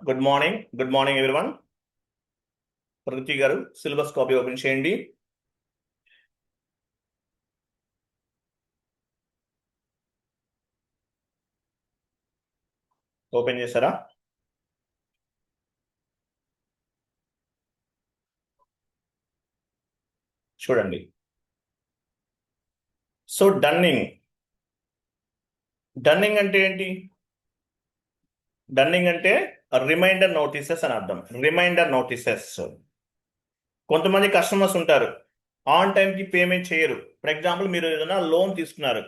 Good morning everyone. Pragathi గారు syllabus copy open చేయండి. Open చేశారా? చూడండి. సో డన్నింగ్ అంటే ఏంటి? డన్నింగ్ అంటే రిమైండర్ నోటీసెస్ అని అర్థం. Reminder notices. కొంతమంది కస్టమర్స్ ఉంటారు, ఆన్ టైంకి పేమెంట్ చేయరు. ఫర్ ఎగ్జాంపుల్, మీరు ఏదైనా లోన్ తీసుకున్నారు,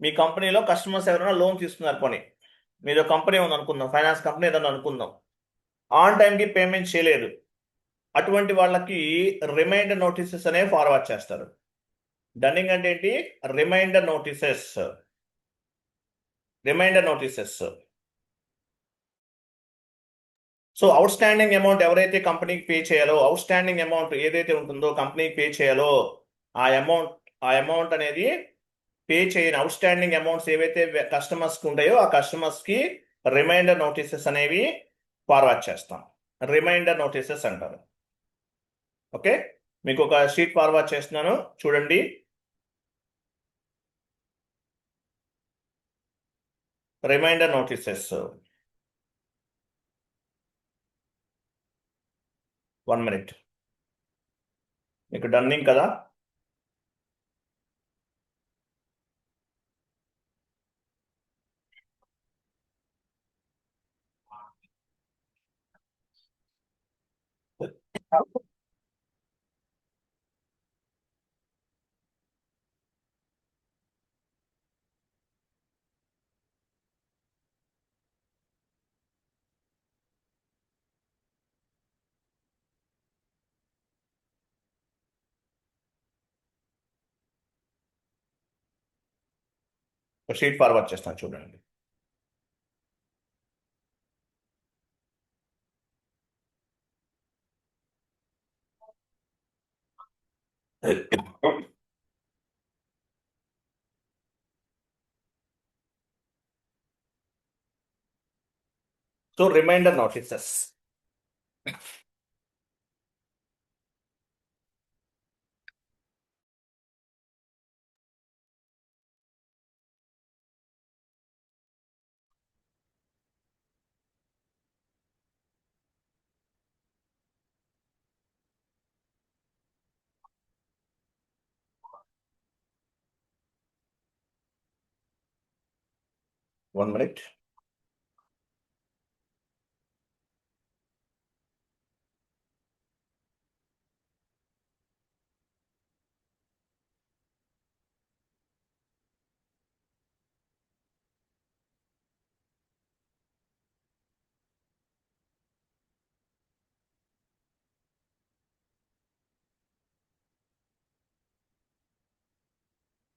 మీ కంపెనీలో కస్టమర్స్ ఎవరైనా లోన్ తీసుకున్నారు, కొని మీరు కంపెనీ ఉంది అనుకుందాం, ఫైనాన్స్ కంపెనీ ఏదైనా అనుకుందాం, ఆన్ టైంకి పేమెంట్ చేయలేదు. అటువంటి వాళ్ళకి రిమైండర్ నోటీసెస్ అనేవి ఫార్వర్డ్ చేస్తారు. డన్నింగ్ అంటే ఏంటి? Reminder notices. So outstanding amount ఎవరైతే కంపెనీకి పే చేయాలో, అవుట్ స్టాండింగ్ అమౌంట్ ఏదైతే ఉంటుందో కంపెనీకి పే చేయాలో, ఆ అమౌంట్ అనేది పే చేయని అవుట్ స్టాండింగ్ అమౌంట్స్ ఏవైతే కస్టమర్స్కి ఉంటాయో ఆ కస్టమర్స్కి రిమైండర్ నోటీసెస్ అనేవి ఫార్వర్డ్ చేస్తాం. రిమైండర్ నోటీసెస్ అంటారు. ఓకే, మీకు ఒక షీట్ ఫార్వర్డ్ చేస్తున్నాను, చూడండి. Reminder notices. 1 minute. మీకు డన్నింగ్ కదా? షీట్ ఫార్వర్డ్ చేస్తాను, చూడండి. So reminder notices. One minute.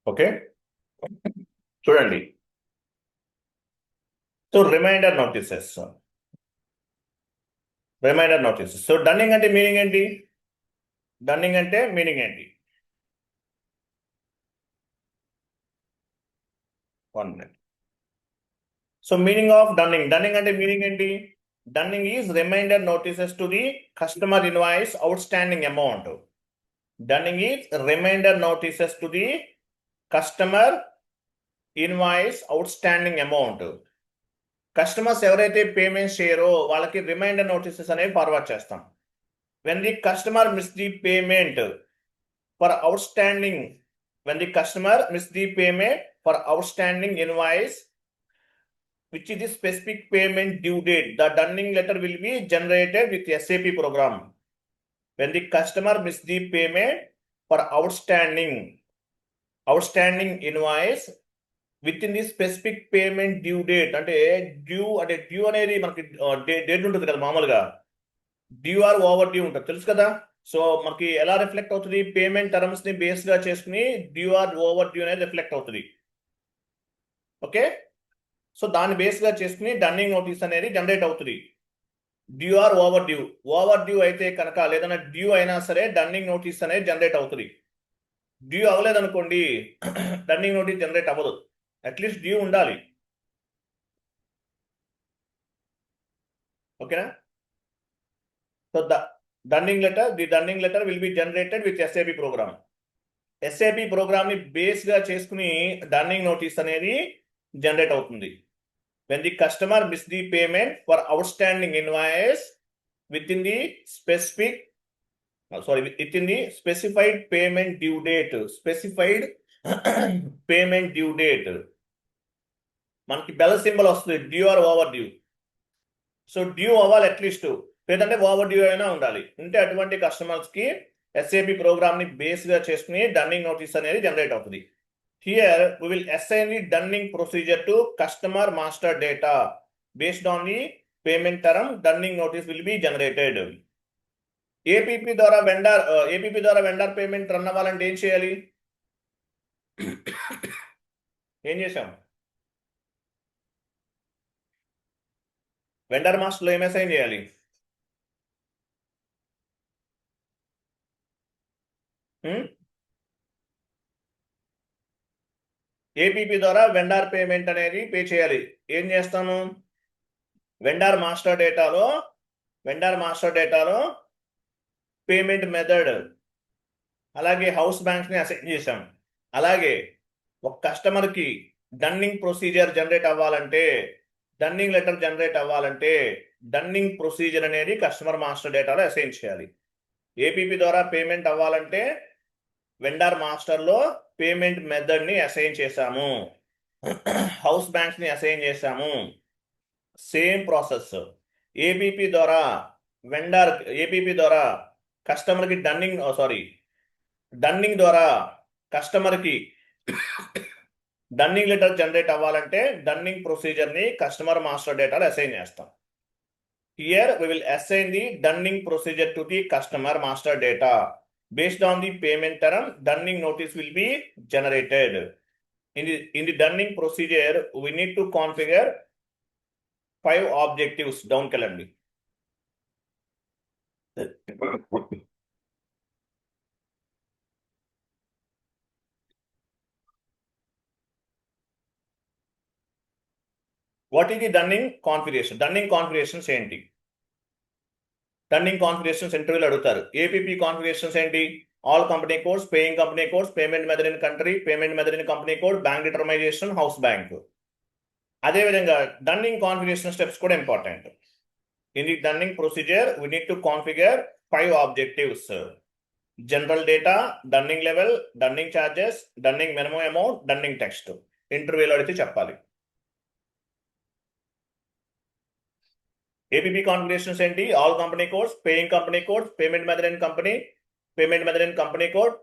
Okay, చూడండి. So reminder notices. So dunning అంటే మీనింగ్ ఏంటి? One minute. So meaning of dunning అంటే మీనింగ్ ఏంటి? Dunning is reminder notices to the customer invoice outstanding amount. Dunning is reminder notices to the customer invoice outstanding amount. Customers ఎవరైతే payments చేయరో వాళ్ళకి reminder notices అనేవి forward చేస్తాం. When the customer miss the payment for outstanding invoice, which is the specific payment due date, the dunning letter will be generated with SAP program. When the customer miss the payment for outstanding invoice within the specific payment due date, అంటే due అనేది మనకి date ఉంటుంది కదా, మామూలుగా due or over due ఉంటుంది, తెలుసు కదా. So మనకి ఎలా రిఫ్లెక్ట్ అవుతుంది? పేమెంట్ టర్మ్స్ ని బేస్ గా చేసుకుని డ్యూ ఆర్ ఓవర్ డ్యూ అనేది రిఫ్లెక్ట్ అవుతుంది. ఓకే, సో దాన్ని బేస్ గా చేసుకుని డన్నింగ్ నోటీస్ అనేది జనరేట్ అవుతుంది. డ్యూ ఆర్ ఓవర్ డ్యూ అయితే కనుక, లేదన్నా డ్యూ అయినా సరే డన్నింగ్ నోటీస్ అనేది జనరేట్ అవుతుంది. డ్యూ అవ్వలేదనుకోండి, డన్నింగ్ నోటీస్ జనరేట్ అవ్వదు. అట్లీస్ట్ డ్యూ ఉండాలి. ఓకేనా? So the dunning letter will be generated with SAP program. SAP program ని బేస్ గా చేసుకుని డన్నింగ్ నోటీస్ అనేది జనరేట్ అవుతుంది. when the customer miss the payment for outstanding invoice within the specific within the specified payment due date, specified payment due date, మనకి bell symbol వస్తుంది due or over due. So due అవ్వాలి at least, లేదంటే over due అయినా ఉండాలి. ఉంటే అటువంటి customers కి SAP program ని బేస్ గా చేసుకుని డన్నింగ్ నోటీస్ అనేది జనరేట్ అవుతుంది. Here we will assign the dunning procedure to customer master data. Based on the payment term, dunning notice will be generated. APP ద్వారా వెండర్ పేమెంట్ రన్ అవ్వాలంటే ఏం చేయాలి? ఏం చేసాం? వెండర్ మాస్టర్లో ఏం అసైన్ చేయాలి? ఏపీపీ ద్వారా వెండర్ పేమెంట్ అనేది పే చేయాలి. ఏం చేస్తాము? వెండర్ మాస్టర్ డేటాలో పేమెంట్ మెథడ్ అలాగే హౌస్ బ్యాంక్స్ ని అసైన్ చేశాం. అలాగే ఒక కస్టమర్ కి డన్నింగ్ ప్రొసీజర్ జనరేట్ అవ్వాలంటే, డన్నింగ్ లెటర్ జనరేట్ అవ్వాలంటే డన్నింగ్ ప్రొసీజర్ అనేది కస్టమర్ మాస్టర్ డేటాలో అసైన్ చేయాలి. ఏపీపీ ద్వారా పేమెంట్ అవ్వాలంటే వెండర్ మాస్టర్లో పేమెంట్ మెథడ్ ని అసైన్ చేశాము, హౌస్ బ్యాంక్స్ ని అసైన్ చేశాము. సేమ్ ప్రాసెస్ ఏపీపీ ద్వారా కస్టమర్ కి డన్నింగ్ ద్వారా కస్టమర్ కి డన్నింగ్ లెటర్ జనరేట్ అవ్వాలంటే డన్నింగ్ ప్రొసీజర్ ని కస్టమర్ మాస్టర్ డేటాలో అసైన్ చేస్తాం. Here we will assign the dunning procedure to the customer master data. Based on the payment term, dunning notice will be generated. In the dunning procedure, we need to configure 5 objectives. Down kelandi. What is the dunning configuration? Dunning configurations ఏంటి? Dunning configurations ఇంటర్వ్యూలో అడుగుతారు. APP configurations ఏంటి? All company codes, paying company codes, payment method in country, payment method in company code, bank determination, house bank. అదేవిధంగా dunning configuration steps కూడా important. In the dunning procedure we need to configure 5 objectives. General data, dunning level, dunning charges, dunning minimum amount, dunning text. ఇంటర్వ్యూలో అడిగితే చెప్పాలి. APP configurations ఏంటి? All company codes, paying company codes, payment method in company code,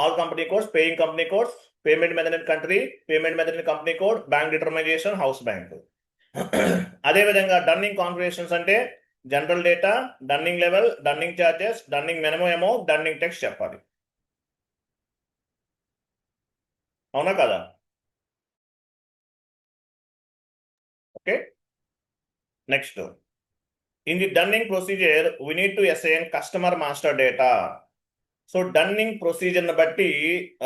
all company codes, paying company codes, payment method in country, payment method in company code, bank determination, house bank. అదేవిధంగా dunning configurations అంటే general data, dunning level, dunning charges, dunning minimum amount, dunning text చెప్పాలి. అవునా కదా? Okay, next. In the dunning procedure, we need to assign customer master data. So dunning procedure ని బట్టి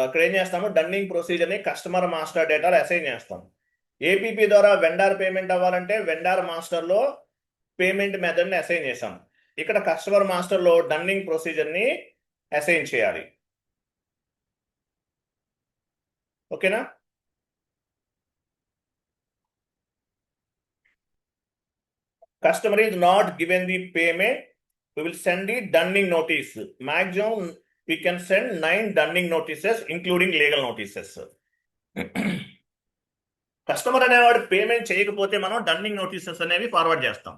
ఇక్కడ ఏం చేస్తాము? డన్నింగ్ ప్రొసీజర్ ని కస్టమర్ మాస్టర్ డేటాలో అసైన్ చేస్తాం. ఏపీపీ ద్వారా వెండర్ పేమెంట్ అవ్వాలంటే వెండర్ మాస్టర్ లో పేమెంట్ మెథడ్ ని అసైన్ చేసాం. ఇక్కడ కస్టమర్ మాస్టర్ లో డన్నింగ్ ప్రొసీజర్ ని అసైన్ చేయాలి. ఓకేనా? Customer is not given the payment, we will send the dunning notice. Maximum we can send 9 dunning notices including legal notices. Customer అనేవాడు payment చేయకపోతే మనం డన్నింగ్ నోటీసెస్ అనేవి ఫార్వర్డ్ చేస్తాం.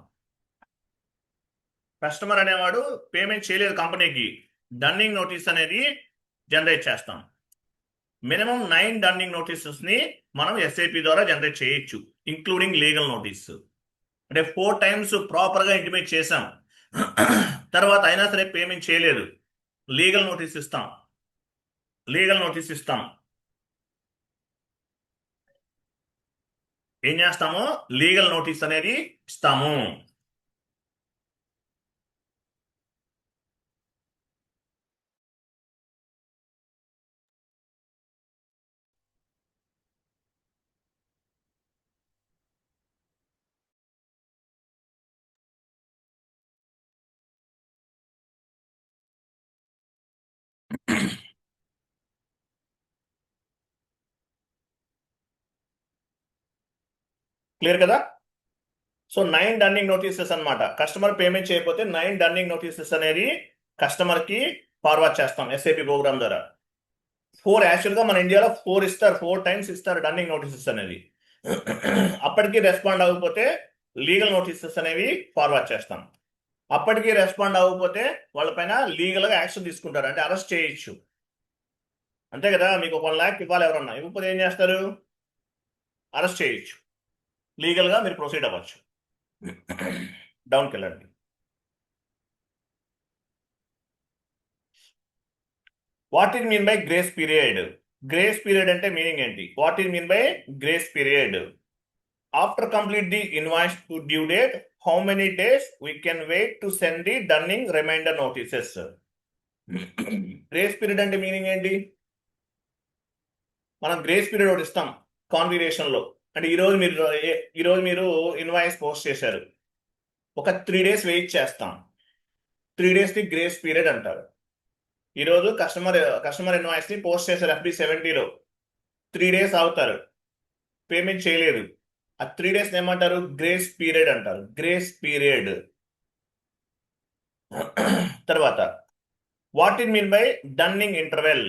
Customer అనేవాడు పేమెంట్ చేయలేదు కంపెనీకి, డన్నింగ్ నోటీస్ అనేది జనరేట్ చేస్తాం. మినిమం 9 డన్నింగ్ నోటీసెస్ ని మనం ఎస్ఏపి ద్వారా జనరేట్ చేయొచ్చు, ఇంక్లూడింగ్ లీగల్ నోటీస్. అంటే 4 times ప్రాపర్ గా ఇంటిమేట్ చేసాం, తర్వాత అయినా సరే పేమెంట్ చేయలేదు, లీగల్ నోటీస్ ఇస్తాం. ఏం చేస్తాము? లీగల్ నోటీస్ అనేది ఇస్తాము. క్లియర్ కదా? సో 9 డన్నింగ్ నోటీసెస్ అన్నమాట. కస్టమర్ పేమెంట్ చేయకపోతే 9 డన్నింగ్ నోటీసెస్ అనేది కస్టమర్ కి ఫార్వర్డ్ చేస్తాం ఎస్ఏపి ప్రోగ్రామ్ ద్వారా. 4 యాక్చువల్గా మన ఇండియాలో 4 ఇస్తారు, 4 టైమ్స్ ఇస్తారు డన్నింగ్ నోటీసెస్ అనేది. అప్పటికి రెస్పాండ్ అవ్వకపోతే లీగల్ నోటీసెస్ అనేవి ఫార్వర్డ్ చేస్తాం. అప్పటికి రెస్పాండ్ అవ్వకపోతే వాళ్ళపైన లీగల్గా యాక్షన్ తీసుకుంటారు, అంటే అరెస్ట్ చేయొచ్చు. అంతే కదా? మీకు 1 lakh ఇవ్వాలి, ఎవరన్నా ఇవ్వకపోతే ఏం చేస్తారు? అరెస్ట్ చేయొచ్చు. లీగల్గా మీరు ప్రొసీడ్ అవ్వచ్చు. డౌన్కి వెళ్ళండి. What is mean by grace period? Grace period అంటే మీనింగ్ ఏంటి? What is mean by grace period? After complete the invoice to due date, how many days we can wait to send the dunning reminder notices? Grace period అంటే meaning ఏంటి? మనం grace period ఒకటి ఇస్తాం configuration లో. అంటే ఈరోజు మీరు invoice post చేశారు, ఒక 3 days వెయిట్ చేస్తాం. 3 days ని గ్రేస్ పీరియడ్ అంటారు. ఈరోజు కస్టమర్ ఇన్వాయిస్ ని పోస్ట్ చేశారు FB70లో, 3 days ఆగుతారు, పేమెంట్ చేయలేదు. ఆ 3 days ఏమంటారు? గ్రేస్ పీరియడ్ అంటారు. Grace period. తర్వాత what it mean by dunning interval?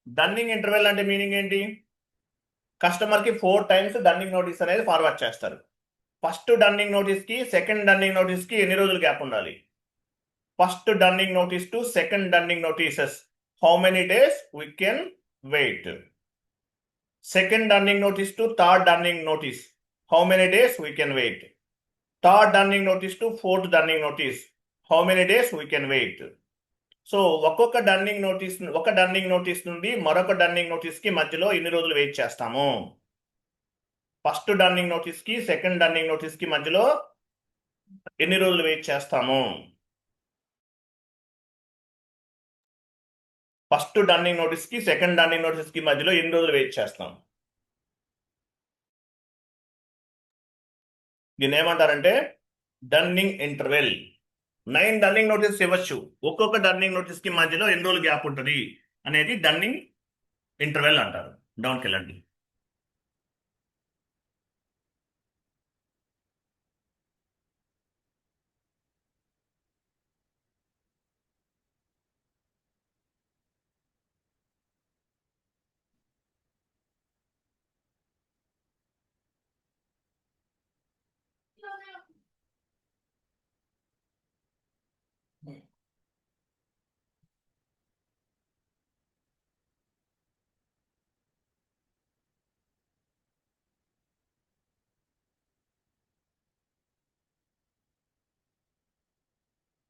Dunning interval అంటే మీనింగ్ ఏంటి? కస్టమర్ కి 4 times డన్నింగ్ నోటీస్ అనేది ఫార్వర్డ్ చేస్తారు. ఫస్ట్ డన్నింగ్ నోటీస్ కి సెకండ్ డన్నింగ్ నోటీస్ కి ఎన్ని రోజులు గ్యాప్ ఉండాలి? First dunning notice to second dunning notices, how many days we can wait? Second dunning notice to third dunning notice, how many days we can wait? Third dunning notice to fourth dunning notice, how many days we can wait? So ఒక dunning notice నుండి మరొక dunning notice కి మధ్యలో ఎన్ని రోజులు wait చేస్తాము? First dunning notice కి second dunning notice కి మధ్యలో ఎన్ని రోజులు వెయిట్ చేస్తాము? ఫస్ట్ డన్నింగ్ నోటీస్ కి సెకండ్ డన్నింగ్ నోటీస్ కి మధ్యలో ఎన్ని రోజులు వెయిట్ చేస్తాం? దీన్ని ఏమంటారంటే డన్నింగ్ ఇంటర్వెల్. 9 డన్నింగ్ నోటీస్ ఇవ్వచ్చు, ఒక్కొక్క డన్నింగ్ నోటీస్ కి మధ్యలో ఎన్ని రోజులు గ్యాప్ ఉంటుంది అనేది డన్నింగ్ ఇంటర్వెల్ అంటారు. డౌన్కి వెళ్ళండి.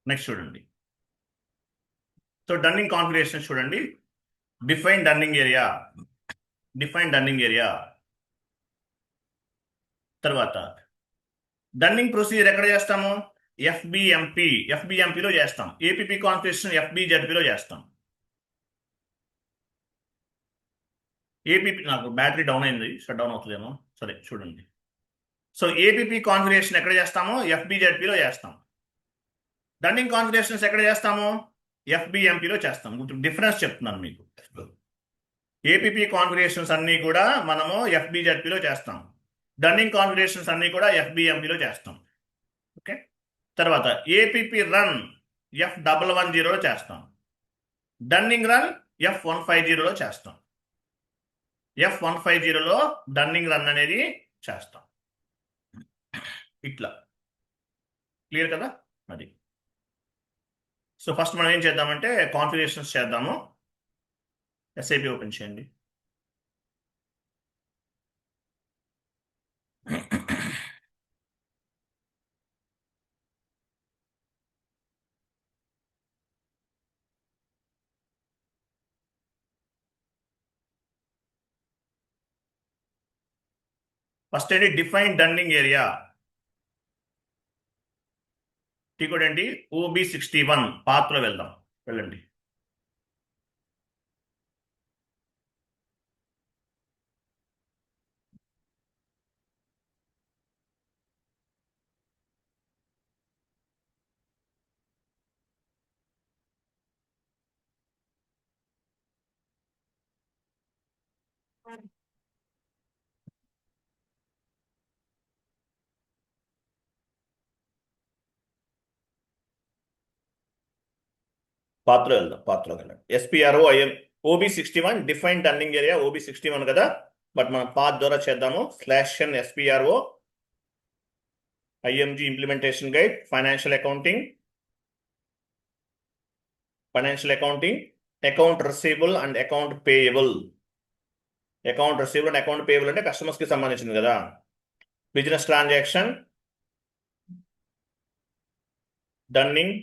నెక్స్ట్ చూడండి. సో డన్నింగ్ కాన్ఫిగరేషన్ చూడండి. Define dunning area. తర్వాత డన్నింగ్ ప్రొసీజర్ ఎక్కడ చేస్తాము? ఎఫ్బిఎంపిలో చేస్తాం. ఏపీపీ కాన్ఫిగరేషన్ FBZPలో చేస్తాం. ఏపీపీ, నాకు బ్యాటరీ డౌన్ అయింది, షట్ డౌన్ అవుతుందేమో, సరే చూడండి. సో ఏపీపీ కాన్ఫిగరేషన్ ఎక్కడ చేస్తాము? FBZPలో చేస్తాం. డన్నింగ్ కాన్ఫిగరేషన్స్ ఎక్కడ చేస్తాము? FBMPలో చేస్తాం. డిఫరెన్స్ చెప్తున్నాను మీకు. ఏపీపీ కాన్ఫిగరేషన్స్ అన్నీ కూడా మనము FBZPలో చేస్తాం. డన్నింగ్ కాన్ఫిగరేషన్స్ అన్నీ కూడా FBMPలో చేస్తాం. ఓకే. తర్వాత ఏపీపీ రన్ F110లో చేస్తాం. డన్నింగ్ రన్ F150లో చేస్తాం. F150లో డన్నింగ్ రన్ అనేది చేస్తాం. ఇట్లా క్లియర్ కదా? అది. సో ఫస్ట్ మనం ఏం చేద్దామంటే కాన్ఫిగరేషన్స్ చేద్దాము. SAP ఓపెన్ చేయండి. ఫస్ట్ ఏంటి? Define dunning area. టికోడ్ ఏంటి? OB61 పాత్రలో వెళ్దాం. వెళ్ళండి. పాత్రలో వెళ్దాం, పాత్రలోకి వెళ్ళండి. SPRO IM OB61 define dunning area OB61 కదా, బట్ మనం పాత్ ద్వారా చేద్దాము. /n SPRO IMG implementation guide financial accounting, account receivable and account payable. Account receivable and account payable అంటే కస్టమర్స్ కి సంబంధించింది కదా. Business transaction, dunning,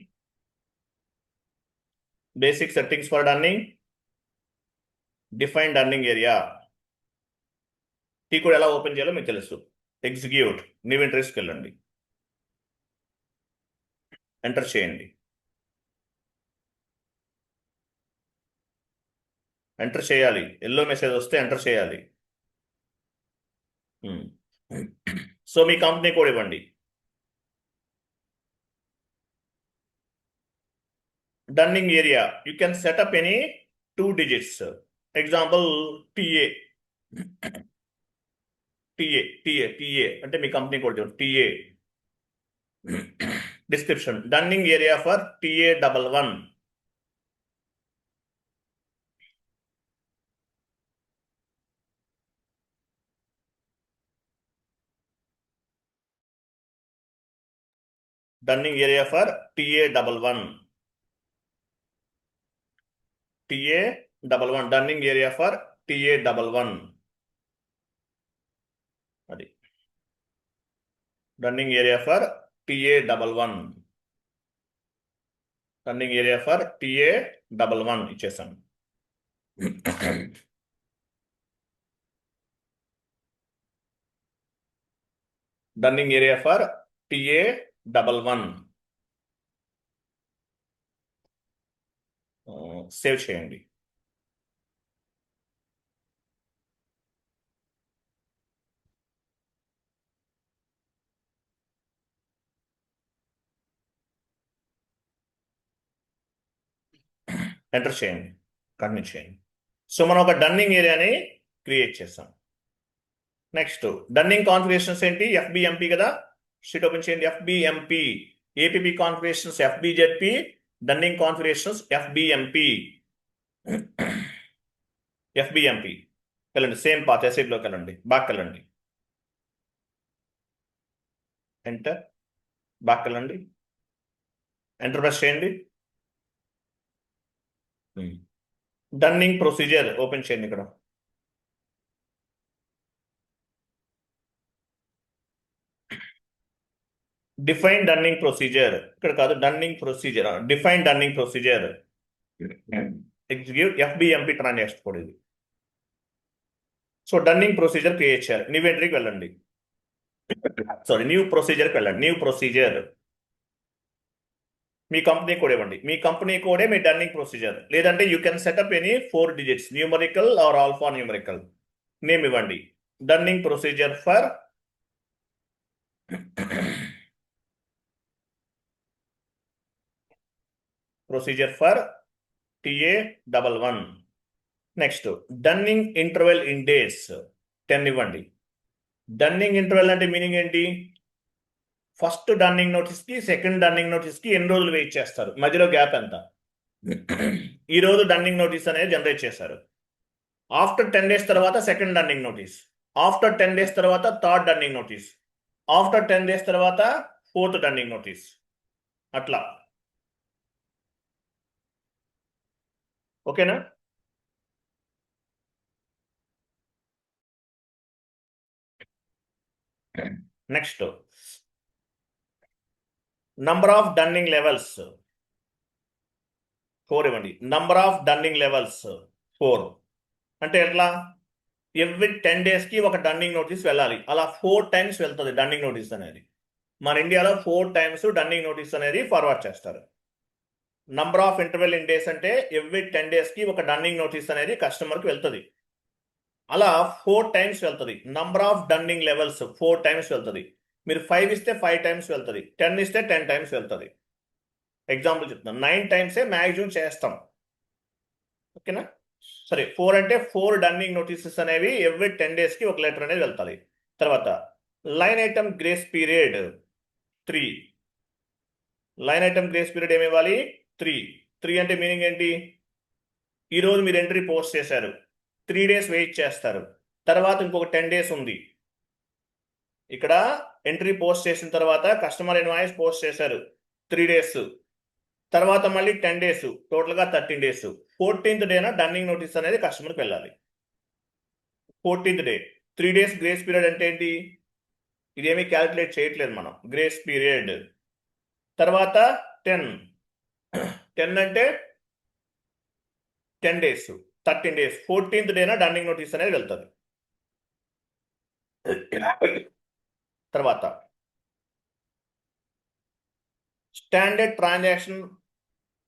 basic settings for dunning, define dunning area. T కూడా ఎలా open చేయాలో మీకు తెలుసు. ఎగ్జిక్యూట్, న్యూ ఎంట్రీస్కి వెళ్ళండి, ఎంటర్ చేయండి. ఎంటర్ చేయాలి, ఎల్లో మెసేజ్ వస్తే ఎంటర్ చేయాలి. సో మీ కంపెనీ కోడ్ ఇవ్వండి. Dunning area you can setup any 2 digits. Example TA అంటే మీ company code TA. Description dunning area for TA11. Dunning area for TA11. Dunning area for TA11. అది dunning area for TA11. Dunning area for TA11 ఇచ్చేసాను. Dunning area for TA11 save చేయండి. Enter చేయండి, continue చేయండి. So మనం ఒక dunning ఏరియాని create చేస్తాం. Next dunning configurations ఏంటి? FBMP కదా, షీట్ ఓపెన్ చేయండి. FBMP APP configurations FBZP, dunning configurations FBMP. వెళ్ళండి, సేమ్ పాత్ SAPలోకి వెళ్ళండి, బ్యాక్ వెళ్ళండి, ఎంటర్, బ్యాక్ వెళ్ళండి, ఎంటర్ ప్రెస్ చేయండి. డన్నింగ్ ప్రొసీజర్ ఓపెన్ చేయండి. ఇక్కడ డిఫైన్ డన్నింగ్ ప్రొసీజర్, ఇక్కడ కాదు, dunning procedure, define dunning procedure, execute FBMP transaction code ఇది. సో డన్నింగ్ ప్రొసీజర్ క్రియేట్ చేయాలి. న్యూ ఎంట్రీకి వెళ్ళండి, న్యూ ప్రొసీజర్కి వెళ్ళండి. న్యూ ప్రొసీజర్ మీ కంపెనీ కోడ్ ఇవ్వండి. మీ కంపెనీ కోడే మీ డన్నింగ్ ప్రొసీజర్. లేదంటే you can setup any 4 digits, numerical or alpha numerical. Name ఇవ్వండి. Dunning procedure for TA11. Next dunning interval in days 10 ఇవ్వండి. Dunning interval అంటే meaning ఏంటి? First dunning నోటీస్కి second dunning నోటీస్కి ఎన్ని రోజులు వెయిట్ చేస్తారు, మధ్యలో గ్యాప్ ఎంత? ఈ రోజు డన్నింగ్ నోటీస్ అనేది జనరేట్ చేశారు. ఆఫ్టర్ 10 days తర్వాత second dunning notice, after 10 days తర్వాత third dunning notice, after 10 days తర్వాత ఫోర్త్ డన్నింగ్ నోటీస్, అట్లా. ఓకేనా? Next number of dunning levels 4 ఇవ్వండి. నంబర్ ఆఫ్ డన్నింగ్ లెవెల్స్ 4 అంటే ఎట్లా? ఎవ్రీ 10 daysకి ఒక డన్నింగ్ నోటీస్ వెళ్ళాలి. అలా 4 times వెళ్తుంది డన్నింగ్ నోటీస్ అనేది. మన ఇండియాలో 4 times డన్నింగ్ నోటీస్ అనేది ఫార్వర్డ్ చేస్తారు. Number of interval in days అంటే ఎవ్రీ 10 daysకి ఒక డన్నింగ్ నోటీస్ అనేది కస్టమర్కి వెళ్తుంది. అలా 4 times వెళ్తుంది. Number of dunning levels 4 times వెళ్తుంది. మీరు 5 ఇస్తే 5 times వెళ్తుంది, 10 ఇస్తే 10 times వెళ్తుంది. ఎగ్జాంపుల్ చెప్తున్నాను, 9 times మ్యాక్సిమం చేస్తాం. ఓకేనా? సరే, 4 అంటే 4 డన్నింగ్ నోటీసెస్ అనేవి ఎవ్రీ 10 daysకి ఒక లెటర్ అనేది వెళ్తుంది. తర్వాత line item grace period 3. Line item grace period ఏమి ఇవ్వాలి? 3. 3 అంటే మీనింగ్ ఏంటి? ఈరోజు మీరు ఎంట్రీ పోస్ట్ చేశారు, 3 days వెయిట్ చేస్తారు, తర్వాత ఇంకొక 10 days ఉంది. ఇక్కడ ఎంట్రీ పోస్ట్ చేసిన తర్వాత కస్టమర్ ఇన్వాయిస్ పోస్ట్ చేశారు 3 days, తర్వాత మళ్ళీ 10 days, టోటల్గా 13 days. 14th డేన డన్నింగ్ నోటీస్ అనేది కస్టమర్కి వెళ్ళాలి. 14th day. 3 days grace period అంటే ఏంటి? ఇదేమీ క్యాలిక్యులేట్ చేయట్లేదు మనం. గ్రేస్ పీరియడ్ తర్వాత 10 అంటే 10 days, 13 days. 14th డేన డన్నింగ్ నోటీస్ అనేది వెళ్తుంది. తర్వాత స్టాండర్డ్ ట్రాన్సాక్షన్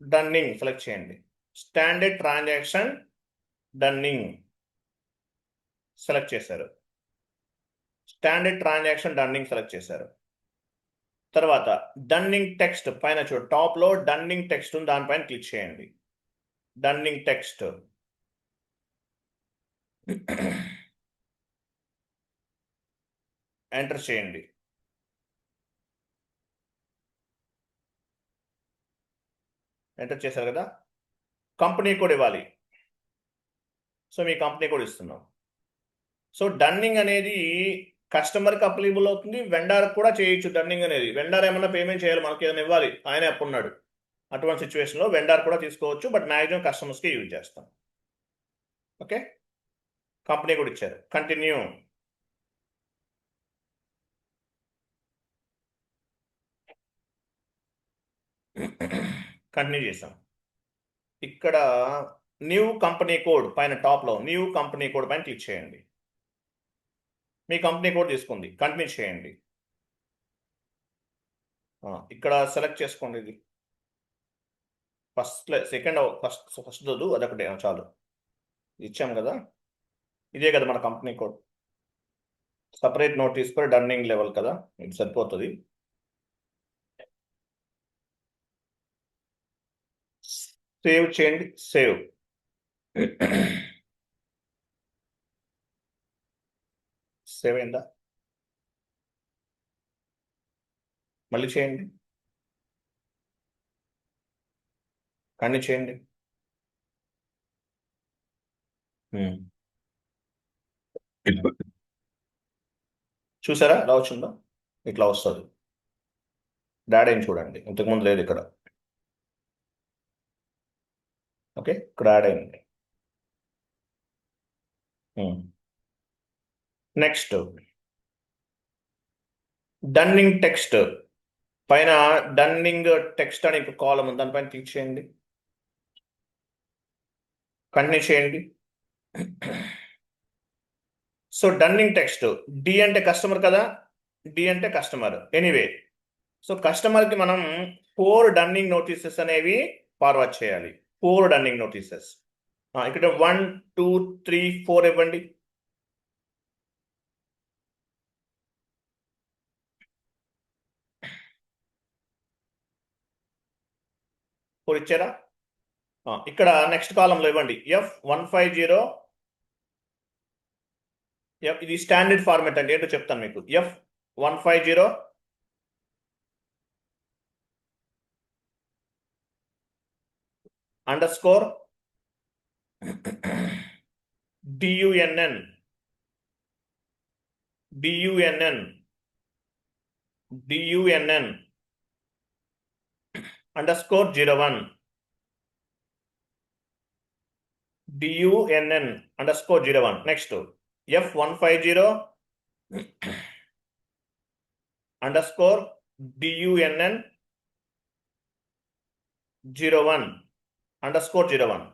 డన్నింగ్ సెలెక్ట్ చేయండి. స్టాండర్డ్ ట్రాన్సాక్షన్ డన్నింగ్ సెలెక్ట్ చేశారు. స్టాండర్డ్ ట్రాన్సాక్షన్ డన్నింగ్ సెలెక్ట్ చేశారు. తర్వాత డన్నింగ్ టెక్స్ట్ పైన చూడు, టాప్ లో డన్నింగ్ టెక్స్ట్ ఉంది, దానిపైన క్లిక్ చేయండి. డన్నింగ్ టెక్స్ట్ ఎంటర్ చేయండి. ఎంటర్ చేశారు కదా, కంపెనీ కోడ్ ఇవ్వాలి. సో మీ కంపెనీ కోడ్ ఇస్తున్నాం. సో డన్నింగ్ అనేది కస్టమర్కి అప్లికబుల్ అవుతుంది, వెండర్ కూడా చేయొచ్చు. డన్నింగ్ అనేది వెండర్ ఏమన్నా పేమెంట్ చేయాలి, మనకి ఏమైనా ఇవ్వాలి, ఆయన అప్పున్నాడు, అటువంటి సిచ్యువేషన్లో వెండర్ కూడా తీసుకోవచ్చు, బట్ మ్యాక్సిమం కస్టమర్స్కి యూజ్ చేస్తాం. ఓకే, కంపెనీ కూడా ఇచ్చారు. కంటిన్యూ. కంటిన్యూ చేసాం. ఇక్కడ న్యూ కంపెనీ కోడ్ పైన టాప్లో న్యూ కంపెనీ కోడ్ పైన క్లిక్ చేయండి. మీ కంపెనీ కోడ్ తీసుకుంది, కంటిన్యూ చేయండి. ఇక్కడ సెలెక్ట్ చేసుకోండి. ఇది ఫస్ట్ అదొకటే చాలు, ఇచ్చాం కదా, ఇదే కదా మన company code. Separate notice for dunning level కదా, ఇది సరిపోతుంది. సేవ్ చేయండి. సేవ్. సేవ్ అయిందా? మళ్ళీ చేయండి, కంటిన్యూ చేయండి. చూసారా ఎలా వచ్చిందో? ఇట్లా వస్తుంది. డాడ్ ఏం చూడండి, ఇంతకుముందు లేదు ఇక్కడ. ఓకే, ఇక్కడ యాడ్ అయింది. నెక్స్ట్ డన్నింగ్ టెక్స్ట్ పైన డన్నింగ్ టెక్స్ట్ అని కాలం ఉంది, దానిపైన క్లిక్ చేయండి. కంటిన్యూ చేయండి. సో డన్నింగ్ టెక్స్ట్, డి అంటే కస్టమర్ కదా, డి అంటే కస్టమర్. ఎనీవే, సో కస్టమర్కి మనం 4 డన్నింగ్ నోటీసెస్ అనేవి ఫార్వర్డ్ చేయాలి. 4 డన్నింగ్ నోటీసెస్. ఇక్కడ 1 2 3 4 ఇవ్వండి. ఇచ్చారా? ఇక్కడ నెక్స్ట్ కాలంలో ఇవ్వండి F150. ఇది స్టాండర్డ్ ఫార్మాట్ అండి, ఏంటో చెప్తాను మీకు. F150 underscore DUNN underscore 01 DUNN underscore 01. Next F150 underscore DUNN 01 underscore 01.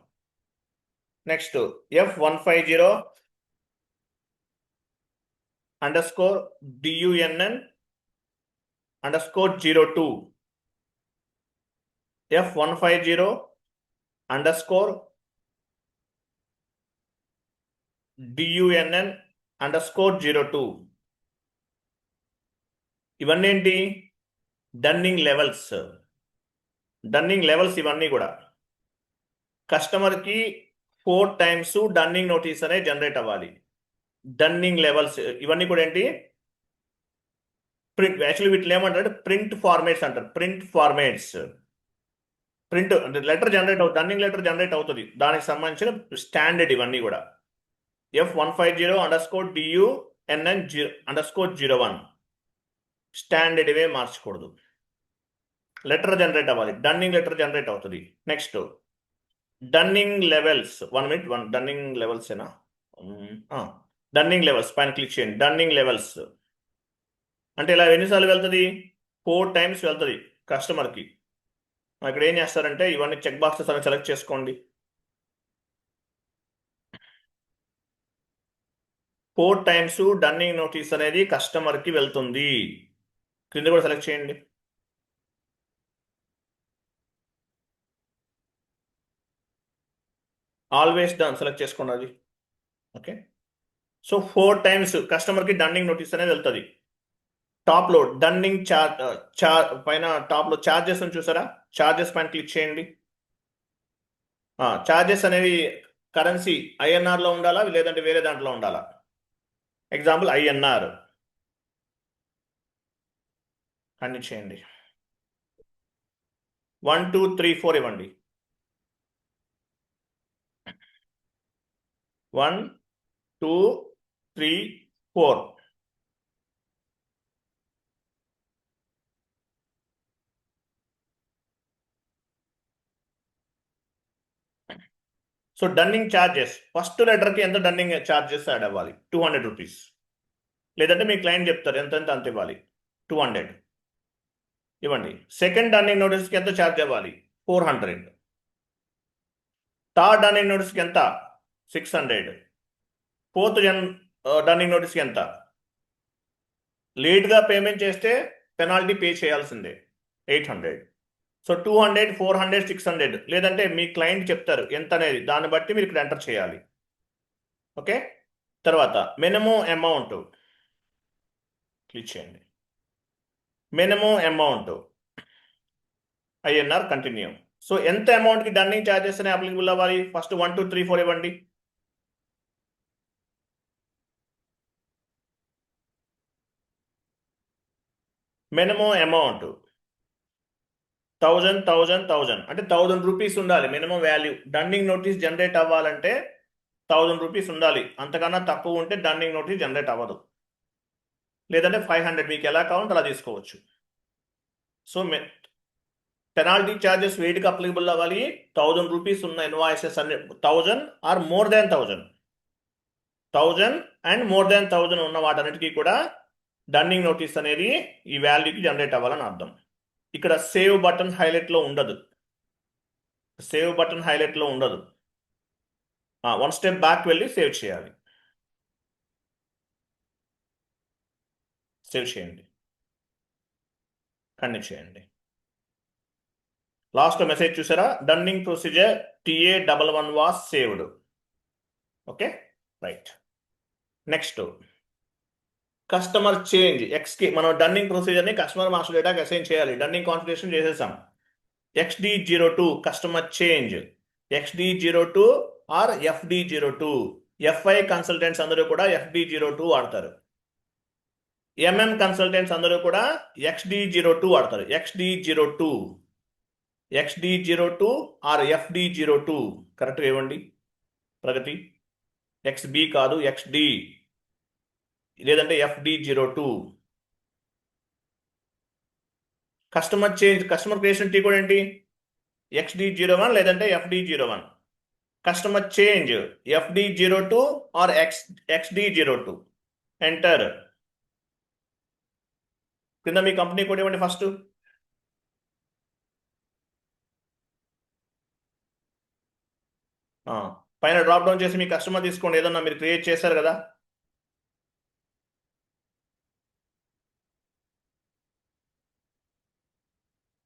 Next F150 underscore DUNN underscore 02. F150 underscore DUNN underscore 02. ఇవన్నీ ఏంటి? Dunning levels. ఇవన్నీ కూడా కస్టమర్కి 4 times డన్నింగ్ నోటీస్ అనేది జనరేట్ అవ్వాలి. డన్నింగ్ లెవెల్స్ ఇవన్నీ కూడా ఏంటి? ప్రింట్. యాక్చువల్లీ వీటిలో ఏమంటారు? ప్రింట్ ఫార్మేట్స్ అంటారు. ప్రింట్ ప్రింట్ అంటే లెటర్ జనరేట్ అవుతుంది, రన్నింగ్ లెటర్ జనరేట్ అవుతుంది. దానికి సంబంధించిన స్టాండర్డ్ ఇవన్నీ కూడా F150_DU_NN_01 స్టాండర్డ్ ఇవే మార్చకూడదు. లెటర్ జనరేట్ అవ్వాలి, డన్నింగ్ లెటర్ జనరేట్ అవుతుంది. Next dunning levels, 1 minute, dunning levels ఏనా, డన్నింగ్ లెవెల్స్ పైన క్లిక్ చేయండి. డన్నింగ్ లెవెల్స్ అంటే ఇలా ఎన్నిసార్లు వెళ్తుంది, 4 times వెళ్తుంది కస్టమర్కి. ఇక్కడ ఏం చేస్తారంటే ఇవన్నీ చెక్ బాక్సెస్ అని సెలెక్ట్ చేసుకోండి. 4 times డన్నింగ్ నోటీస్ అనేది కస్టమర్కి వెళ్తుంది. క్రింద కూడా సెలెక్ట్ చేయండి. ఆల్వేస్ డన్ సెలెక్ట్ చేసుకోండి అది. ఓకే, సో 4 times కస్టమర్కి డన్నింగ్ నోటీస్ అనేది వెళ్తుంది. టాప్లో డన్నింగ్ పైన టాప్లో ఛార్జెస్ అని చూసారా, ఛార్జెస్ పైన క్లిక్ చేయండి. ఛార్జెస్ అనేవి కరెన్సీ ఐఎన్ఆర్లో ఉండాలా లేదంటే వేరే దాంట్లో ఉండాలా? ఎగ్జాంపుల్ ఐఎన్ఆర్ అన్ని చేయండి. 1 2 3 4 ఇవ్వండి. 1 2 3 4. సో డన్నింగ్ ఛార్జెస్ ఫస్ట్ లెటర్కి ఎంత డన్నింగ్ ఛార్జెస్ యాడ్ అవ్వాలి, 200 రూపీస్. లేదంటే మీ క్లయింట్ చెప్తారు ఎంత అంత ఇవ్వాలి, 200 ఇవ్వండి. సెకండ్ డన్నింగ్ నోటీస్కి ఎంత ఛార్జ్ అవ్వాలి, 400. థర్డ్ డన్నింగ్ నోటీస్కి ఎంత, 600. ఫోర్త్ డన్నింగ్ నోటీస్కి ఎంత? లేట్గా పేమెంట్ చేస్తే పెనాల్టీ పే చేయాల్సిందే, 800. సో 200 400 600, లేదంటే మీ క్లయింట్ చెప్తారు ఎంత అనేది, దాన్ని బట్టి మీరు ఇక్కడ ఎంటర్ చేయాలి. ఓకే, తర్వాత మినిమం అమౌంట్ క్లిక్ చేయండి. Minimum amount INR continue. So ఎంత అమౌంట్కి డన్నింగ్ ఛార్జెస్ అనేవి అప్లికబుల్ అవ్వాలి, ఫస్ట్ 1 2 3 4 ఇవ్వండి. మినిమం అమౌంట్ 1000 అంటే 1000 రూపీస్ ఉండాలి minimum value. Dunning notice generate అవ్వాలంటే 1000 రూపీస్ ఉండాలి, అంతకన్నా తక్కువ ఉంటే డన్నింగ్ నోటీస్ జనరేట్ అవ్వదు. లేదంటే 500, మీకు ఎలా కావాలంటే అలా తీసుకోవచ్చు. సో పెనాల్టీ ఛార్జెస్ వేటికి అప్లికబుల్ అవ్వాలి, 1000 రూపీస్ ఉన్న ఇన్వాయిసెస్ అన్ని, 1000 or more than 1000 and more than 1000 ఉన్న వాటన్నిటికీ కూడా డన్నింగ్ నోటీస్ అనేది ఈ వాల్యూకి జనరేట్ అవ్వాలని అర్థం. ఇక్కడ సేవ్ బటన్ హైలైట్లో ఉండదు, సేవ్ బటన్ హైలైట్లో ఉండదు. 1 step బ్యాక్ వెళ్ళి సేవ్ చేయాలి. సేవ్ చేయండి, కంటిన్యూ చేయండి. లాస్ట్ మెసేజ్ చూసారా, dunning procedure TA11 was saved. Okay, right. Next customer change ఎక్స్కి మనం డన్నింగ్ ప్రొసీజర్ని కస్టమర్ మాస్టర్ డేటాకి అసైన్ చేయాలి. డన్నింగ్ కాన్ఫిగరేషన్ చేసేసాం. XD02 customer change, XD02 or FD02. FI consultants అందరూ కూడా FD02 వాడతారు. MM కన్సల్టెంట్స్ అందరూ కూడా XD02 వాడతారు. XD02 ఆర్ FD02 కరెక్ట్గా ఇవ్వండి. ప్రగతి XB కాదు, XD లేదంటే FD02. Customer change, customer creation T code ఏంటి, XD01 లేదంటే FD01. Customer change FD02 or XD02. Enter. కింద మీ కంపెనీ కోడ్ ఇవ్వండి ఫస్ట్. పైన డ్రాప్ డౌన్ చేసి మీ కస్టమర్ తీసుకోండి, ఏదన్నా మీరు క్రియేట్ చేశారు కదా.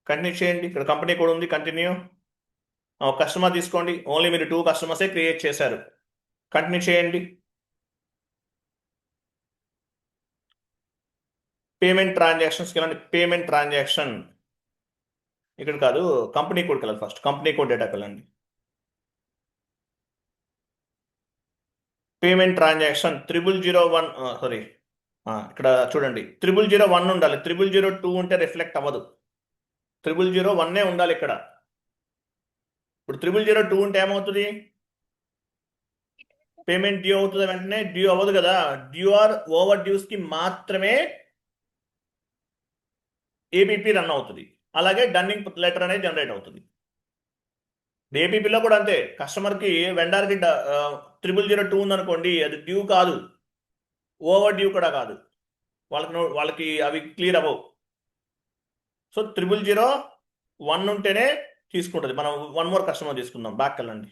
కంటిన్యూ చేయండి, ఇక్కడ కంపెనీ కోడ్ ఉంది, కంటిన్యూ. కస్టమర్ తీసుకోండి, ఓన్లీ మీరు 2 కస్టమర్సే క్రియేట్ చేశారు. కంటిన్యూ చేయండి. పేమెంట్ ట్రాన్సాక్షన్స్కి వెళ్ళండి. పేమెంట్ ట్రాన్సాక్షన్ ఇక్కడ కాదు, కంపెనీ కోడ్కి వెళ్ళాలి. ఫస్ట్ కంపెనీ కోడ్ డేటాకి వెళ్ళండి. పేమెంట్ ట్రాన్సాక్షన్ 0001, సారీ, ఇక్కడ చూడండి 0001 ఉండాలి. 0002 ఉంటే రిఫ్లెక్ట్ అవ్వదు, 0001 ఉండాలి ఇక్కడ. ఇప్పుడు 002 ఉంటే ఏమవుతుంది? పేమెంట్ డ్యూ అవుతుంది, వెంటనే డ్యూ అవ్వదు కదా. డ్యూ ఆర్ ఓవర్ డ్యూస్ కి మాత్రమే ఏబిపి రన్ అవుతుంది. అలాగే డన్నింగ్ లెటర్ అనేది జనరేట్ అవుతుంది. ఏబిపిలో కూడా అంతే. కస్టమర్కి వెండర్కి 002 ఉందనుకోండి, అది డ్యూ కాదు, ఓవర్ డ్యూ కూడా కాదు, వాళ్ళకి అవి క్లియర్ అవ్వవు. సో 001 ఉంటేనే తీసుకుంటుంది. మనం 1 మోర్ కస్టమర్ తీసుకుందాం, బ్యాక్ వెళ్ళండి.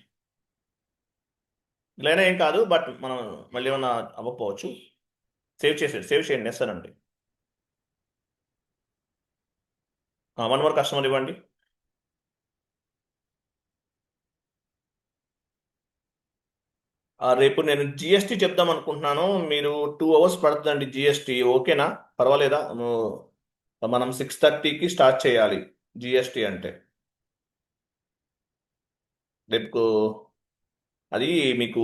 ఇలానే ఏం కాదు, బట్ మనం మళ్ళీ ఏమన్నా అవ్వకపోవచ్చు. సేవ్ చేయండి నెస్తానండి. 1 మోర్ కస్టమర్ ఇవ్వండి. రేపు నేను జిఎస్టీ చెప్దాం అనుకుంటున్నాను. మీరు 2 అవర్స్ పడుతుందండి జిఎస్టీ, ఓకేనా? పర్వాలేదా? మనం 6:30కి స్టార్ట్ చేయాలి జిఎస్టీ అంటే. రేపు అది మీకు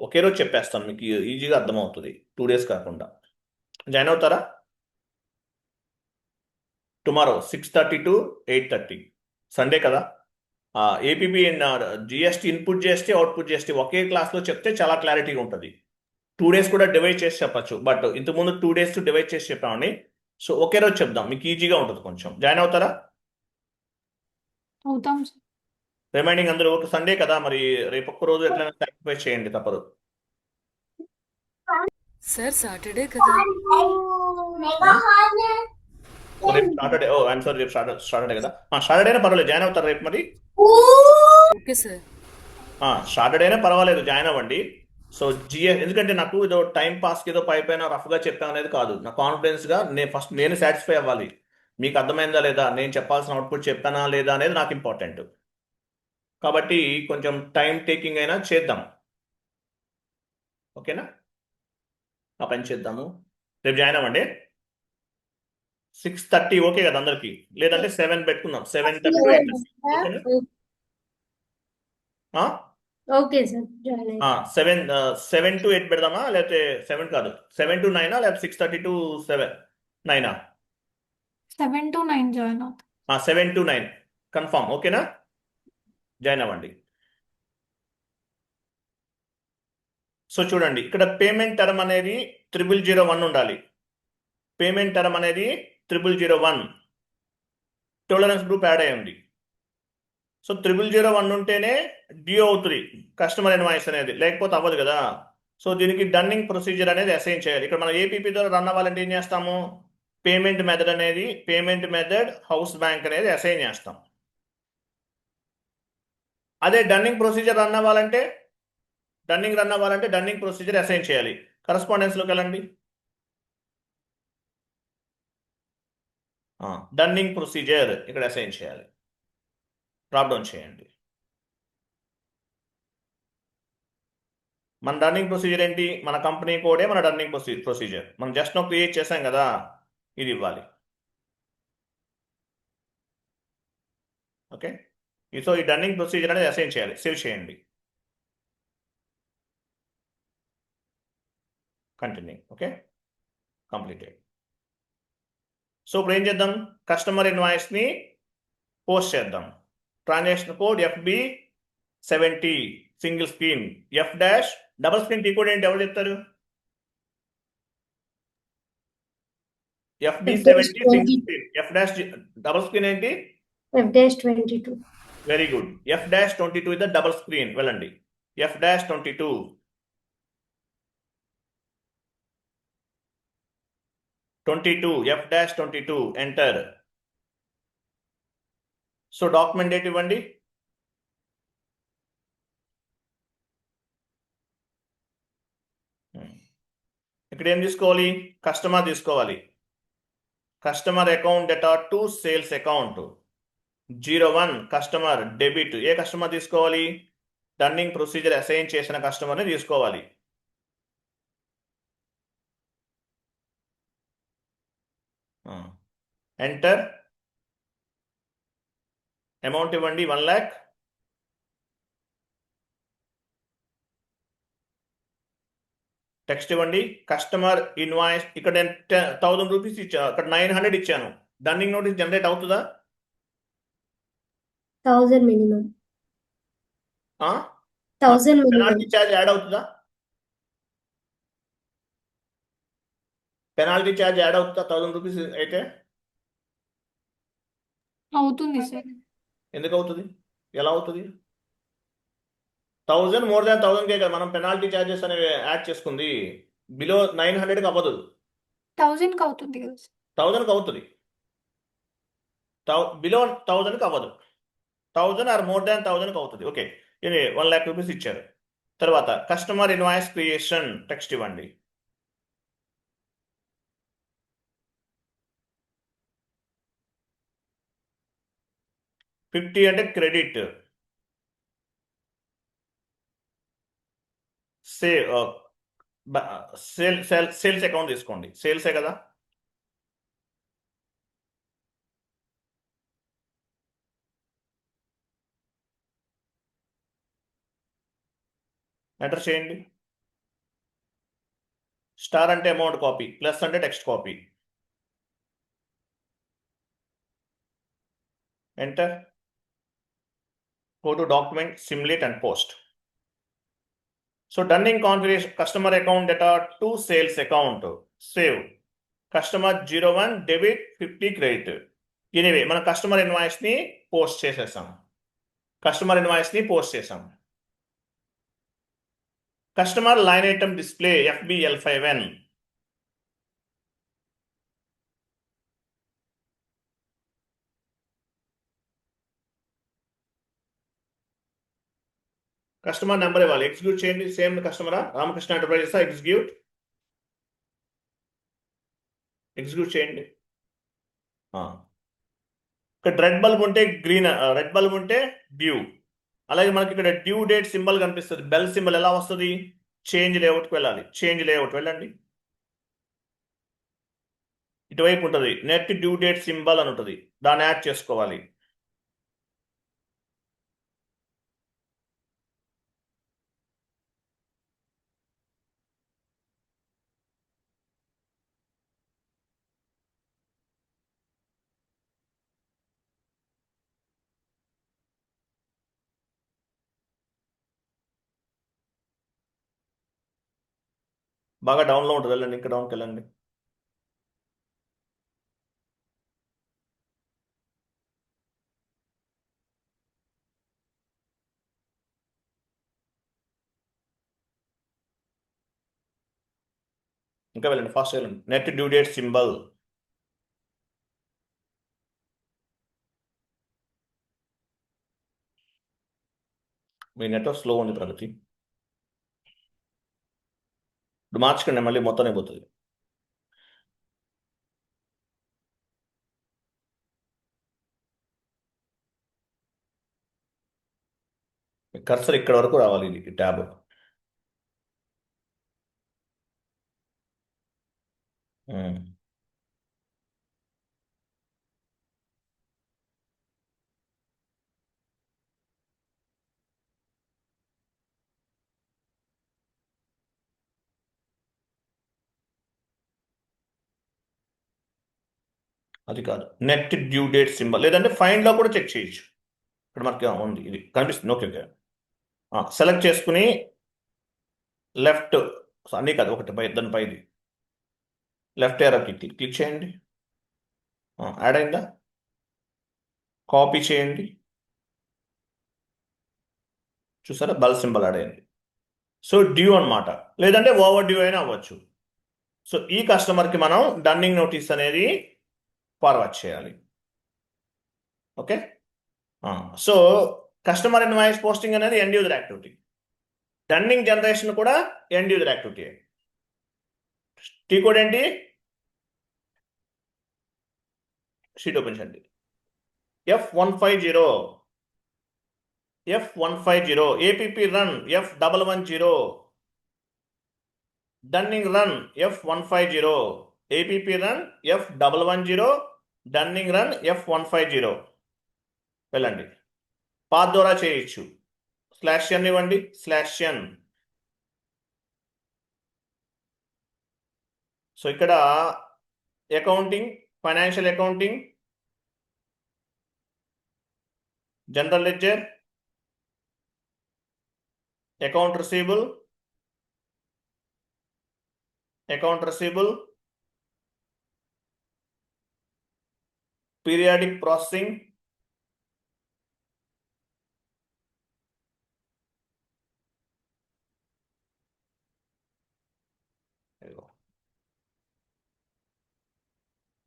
ఒకే రోజు చెప్పేస్తాను, మీకు ఈజీగా అర్థమవుతుంది, 2 డేస్ కాకుండా. జాయిన్ అవుతారా? టుమారో 6:30 to 8:30, సండే కదా. APP GST, input GST, output GST ఒకే క్లాస్లో చెప్తే చాలా క్లారిటీగా ఉంటుంది. 2 డేస్ కూడా డివైడ్ చేసి చెప్పచ్చు, బట్ ఇంతకుముందు 2 డేస్ డివైడ్ చేసి చెప్పామని. సో ఒకే రోజు చెప్దాం, మీకు ఈజీగా ఉంటుంది కొంచెం. జాయిన్ అవుతారా? అవుతాం సార్. రిమైనింగ్ అందరూ ఒక సండే కదా, మరి రేపు ఒక్క రోజు ఎట్లయినా సాక్రిఫైస్ చేయండి, తప్పదు. సార్ సాటర్డే కదా. రేపు సాటర్డే. ఐఎమ్ సారీ, రేపు సాటర్డే కదా. సాటర్డేనే పర్వాలేదు, జాయిన్ అవుతారు రేపు మరి. Okay sir. సాటర్డేనే పర్వాలేదు, జాయిన్ అవ్వండి. సో ఎందుకంటే నాకు ఏదో టైం పాస్కి ఏదో పైన రఫ్గా చెప్పాను అనేది కాదు. నా కాన్ఫిడెన్స్గా నేను సాటిస్ఫై అవ్వాలి. మీకు అర్థమైందా లేదా, నేను చెప్పాల్సిన అవుట్పుట్ చెప్పానా లేదా అనేది నాకు ఇంపార్టెంట్. కాబట్టి కొంచెం టైం టేకింగ్ అయినా చేద్దాం, ఓకేనా? ఆ పని చేద్దాము. రేపు జాయిన్ అవ్వండి 6:30, ఓకే కదా అందరికి? లేదంటే 7 పెట్టుకుందాం, 7:30 to 8:30, ఓకేనా? ఓకే సార్, జాయిన్ అయ్యి 7 to 8 పెడదామా, లేకపోతే 7 కాదు 7 to 9, లేకపోతే 6:30 to 9? 7 to 9 జాయిన్ అవుతాం. 7 to 9 కన్ఫామ్, ఓకేనా? జాయిన్ అవ్వండి. సో చూడండి, ఇక్కడ పేమెంట్ టర్మ్ అనేది 0001 ఉండాలి. పేమెంట్ టర్మ్ అనేది 0001. టోలరెన్స్ గ్రూప్ యాడ్ అయ్యింది. సో 0001 ఉంటేనే డ్యూ అవుతుంది కస్టమర్ ఇన్వాయిస్ అనేది, లేకపోతే అవ్వదు కదా. సో దీనికి డన్నింగ్ ప్రొసీజర్ అనేది అసైన్ చేయాలి. ఇక్కడ మనం ఏపీపీ ద్వారా రన్ అవ్వాలంటే ఏం చేస్తాము? పేమెంట్ మెథడ్ హౌస్ బ్యాంక్ అనేది అసైన్ చేస్తాం. అదే డన్నింగ్ ప్రొసీజర్ రన్ అవ్వాలంటే డన్నింగ్ ప్రొసీజర్ అసైన్ చేయాలి. కరస్పాండెన్స్లోకి వెళ్ళండి. డన్నింగ్ ప్రొసీజర్ ఇక్కడ అసైన్ చేయాలి. డ్రాప్ డౌన్ చేయండి. మన రన్నింగ్ ప్రొసీజర్ ఏంటి? మన కంపెనీ కోడే మన రన్నింగ్ ప్రొసీజర్. మనం జస్ట్ నో క్రియేట్ చేసాం కదా, ఇది ఇవ్వాలి. ఓకే, సో ఈ రన్నింగ్ ప్రొసీజర్ అనేది అసైన్ చేయాలి. సేవ్ చేయండి, కంటిన్యూ. Okay, completed. సో ఇప్పుడు ఏం చేద్దాం? కస్టమర్ ఇన్వాయిస్ని పోస్ట్ చేద్దాం. Transaction code FB70 single screen, F' double screen tea code ఏంటి, ఎవరు చెప్తారు? FB70 single screen, F' double screen ఏంటి? F-22. Very good. F-22 is the double screen. వెళ్ళండి, F-22. F-22 enter. So document date ఇవ్వండి. ఇక్కడ ఏం తీసుకోవాలి? కస్టమర్ తీసుకోవాలి. Customer account data to sales account 01 customer debit. A customer తీసుకోవాలి? Turning procedure assign చేసిన కస్టమర్ని తీసుకోవాలి. ఎంటర్. అమౌంట్ ఇవ్వండి 1 lakh. టెక్స్ట్ ఇవ్వండి. కస్టమర్ ఇన్వాయిస్, ఇక్కడ నేను 1000 రూపీస్ ఇచ్చాను, అక్కడ 900 ఇచ్చాను. డన్నింగ్ నోటీస్ జనరేట్ అవుతుందా? 1000 minimum. 1000 minimum. Penalty charge add అవుతుందా? పెనాల్టీ ఛార్జ్ యాడ్ అవుతుందా 1000 రూపీస్ అయితే? అవుతుంది సార్. ఎందుకు అవుతుంది? ఎలా అవుతుంది? 1000 మోర్ దాన్ 1000కే కదా మనం పెనాల్టీ ఛార్జెస్ అనేవి యాడ్ చేసుకుంది. బిలో 900కి అవ్వదు. 1000కి అవుతుంది కదా సార్. 1000కి అవుతుంది. బిలో 1000కి అవ్వదు. 1000 ఆర్ మోర్ దాన్ 1000కి అవుతుంది. ఓకే, ఇది 1 lakh రూపీస్ ఇచ్చారు. తర్వాత కస్టమర్ ఇన్వాయిస్ క్రియేషన్ టెక్స్ట్ ఇవ్వండి. $50 అంటే క్రెడిట్. సేల్స్ అకౌంట్ తీసుకోండి. సేల్సే కదా. ఎంటర్ చేయండి. స్టార్ అంటే అమౌంట్ కాపీ, ప్లస్ అంటే text copy. Enter. Go to document, simulate and post. So dunning configuration customer account data to sales account. Save. Customer 01 debit 50 credit. Anyway, మన customer invoice ని post చేసేసాం. Customer line item display FBL5N. Customer number ఇవ్వాలి. Execute చేయండి. Same కస్టమరా Ramakrishna enterprises execute చేయండి. ఇక్కడ red bulb ఉంటే green, red bulb ఉంటే due. అలాగే మనకి ఇక్కడ డ్యూ డేట్ సింబల్ కనిపిస్తుంది. బెల్ సింబల్ ఎలా వస్తుంది? చేంజ్ లేఅవుట్కి వెళ్ళాలి. చేంజ్ లేఅవుట్ వెళ్ళండి. ఇటువైపు ఉంటుంది నెట్ డ్యూ డేట్ సింబల్ అని ఉంటుంది. దాన్ని యాడ్ చేసుకోవాలి. బాగా డౌన్లో ఉంటుంది. వెళ్ళండి, ఇంకా డౌన్కి వెళ్ళండి. ఇంకా వెళ్ళండి, ఫాస్ట్ వెళ్ళండి. Net due date symbol. మీ నెట్వర్క్ స్లో ఉంది ప్రగతి. ఇప్పుడు మార్చుకోండి, మళ్ళీ మొత్తం అయిపోతుంది. కర్సర్ ఇక్కడ వరకు రావాలి. ఇది ట్యాబ్. అది కాదు, నెట్ డ్యూ డేట్ సింబల్. లేదంటే ఫైండ్ లో కూడా చెక్ చేయొచ్చు. ఇక్కడ మనకి ఉంది, ఇది కనిపిస్తుంది. ఓకే ఓకే, సెలెక్ట్ చేసుకుని లెఫ్ట్, అన్నీ కాదు, ఒకటి పై దాని పైది లెఫ్ట్ ఏరోకి క్లిక్ చేయండి. యాడ్ అయిందా? కాపీ చేయండి. చూసారా, బల్ సింబల్ యాడ్ అయింది. సో డ్యూ అన్నమాట, లేదంటే ఓవర్ డ్యూ అయినా అవ్వచ్చు. సో ఈ కస్టమర్కి మనం డన్నింగ్ నోటీస్ అనేది ఫార్వర్డ్ చేయాలి. Okay, so customer invoice posting అనేది end user activity. Dunning generation కూడా end user activity. T code ఏంటి? షీట్ ఓపెన్ చేయండి. F150 APP run F110 dunning run F150 APP run F110 dunning run F150. వెళ్ళండి. Path ద్వారా చేయొచ్చు. /n ఇవ్వండి. /n. So ఇక్కడ accounting, financial accounting, general ledger, account receivable, periodic processing,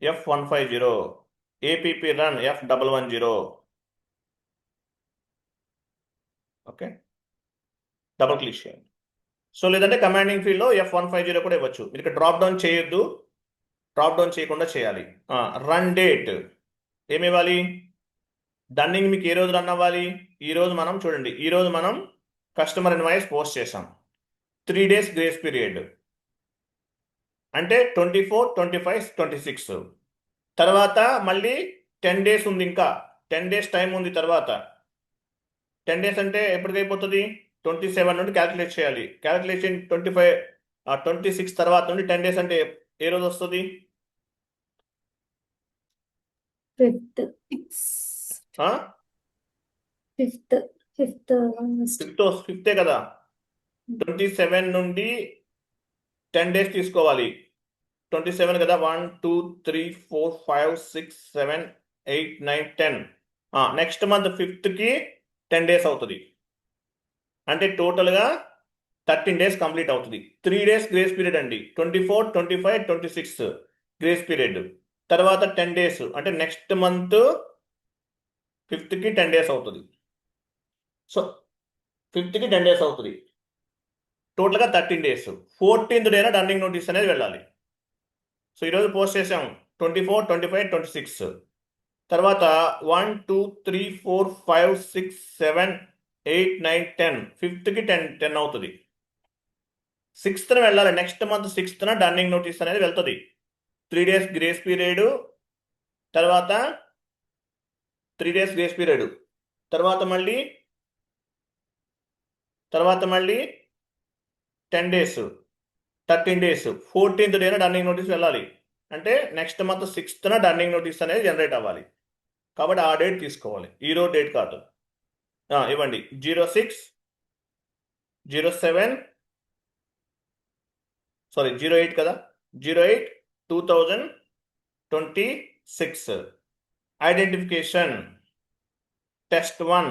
F150, APP run F110. Okay, double click చేయండి. So లేదంటే commanding ఫీల్డ్లో F150 కూడా ఇవ్వచ్చు. మీరు ఇక్కడ డ్రాప్ డౌన్ చేయొద్దు, డ్రాప్ డౌన్ చేయకుండా చేయాలి. రన్ డేట్ ఏమి ఇవ్వాలి? డన్నింగ్ మీకు ఏ రోజు రన్ అవ్వాలి? ఈ రోజు మనం చూడండి, ఈ రోజు మనం కస్టమర్ ఇన్వాయిస్ పోస్ట్ చేసాం. 3 days గ్రేస్ పీరియడ్ అంటే 24, 25, 26. తర్వాత మళ్ళీ 10 days ఉంది, ఇంకా 10 days టైం ఉంది. తర్వాత 10 days అంటే ఎప్పటికైపోతుంది? 27 నుండి క్యాలిక్యులేట్ చేయాలి. క్యాలిక్యులేషన్ 25, 26 తర్వాత నుండి 10 days అంటే ఏ రోజు వస్తుంది? 5th, ఆ? 5th, 5th August. ఫిఫ్తే కదా. 27 నుండి 10 days తీసుకోవాలి. 27 కదా, 1, 2, 3, 4, 5, 6, 7, 8, 9, 10. నెక్స్ట్ మంత్ 5th 10 days అవుతుంది. అంటే టోటల్గా 13 days కంప్లీట్ అవుతుంది. 3 days గ్రేస్ పీరియడ్ అండి. 24, 25, 26 గ్రేస్ పీరియడ్. తర్వాత 10 days అంటే నెక్స్ట్ మంత్ 5th 10 days అవుతుంది. సో 5th 10 days అవుతుంది. టోటల్గా 13 days. 14th డేన రన్నింగ్ నోటీస్ అనేది వెళ్ళాలి. సో ఈరోజు పోస్ట్ చేసాం 24, 25, 26. తర్వాత 1, 2, 3, 4, 5, 6, 7, 8, 9, 10. 5th 10 అవుతుంది. 6th వెళ్ళాలి. Next month 6th running notice అనేది వెళ్తుంది. 3 days గ్రేస్ పీరియడ్, తర్వాత 3 days గ్రేస్ పీరియడ్, తర్వాత మళ్ళీ 10 days, 13 days. 14th డేన రన్నింగ్ నోటీస్ వెళ్ళాలి. అంటే next month 6th running notice అనేది జనరేట్ అవ్వాలి. కాబట్టి ఆ డేట్ తీసుకోవాలి, ఈరోజు డేట్ కాదు. ఇవ్వండి 06, 07, 08 కదా, 08, 2026. ఐడెంటిఫికేషన్ టెస్ట్ 1,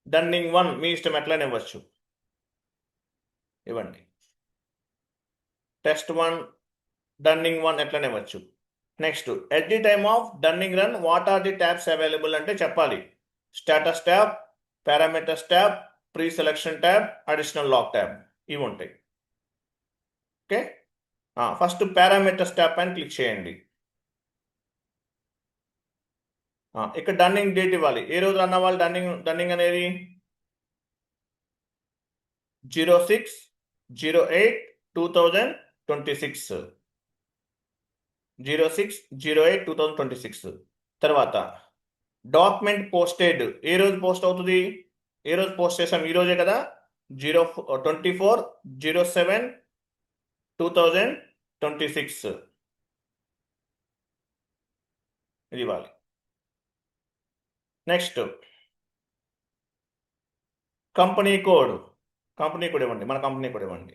డన్నింగ్ 1 మీ ఇష్టం ఎట్లనే ఇవ్వచ్చు. ఇవ్వండి టెస్ట్ 1, డన్నింగ్ 1 ఎట్లనే ఇవ్వచ్చు. Next, at the time of dunning run what are the tabs available అంటే చెప్పాలి. Status tab, parameters tab, pre selection tab, additional log tab, ఇవి ఉంటాయి. ఓకే, ఫస్ట్ పారామీటర్స్ ట్యాబ్ పైన క్లిక్ చేయండి. ఇక్కడ డన్నింగ్ డేట్ ఇవ్వాలి. ఏ రోజు రన్ అవ్వాలి డన్నింగ్ అనేది? 06, 08, 2026. 06, 08, 2026. తర్వాత డాక్యుమెంట్ పోస్టెడ్ ఏ రోజు పోస్ట్ అవుతుంది? ఏ రోజు పోస్ట్ చేసాం? ఈ రోజే కదా, 24, 07, 2026 ఇది ఇవ్వాలి. నెక్స్ట్ కంపెనీ కోడ్ ఇవ్వండి, మన కంపెనీ కోడ్ ఇవ్వండి.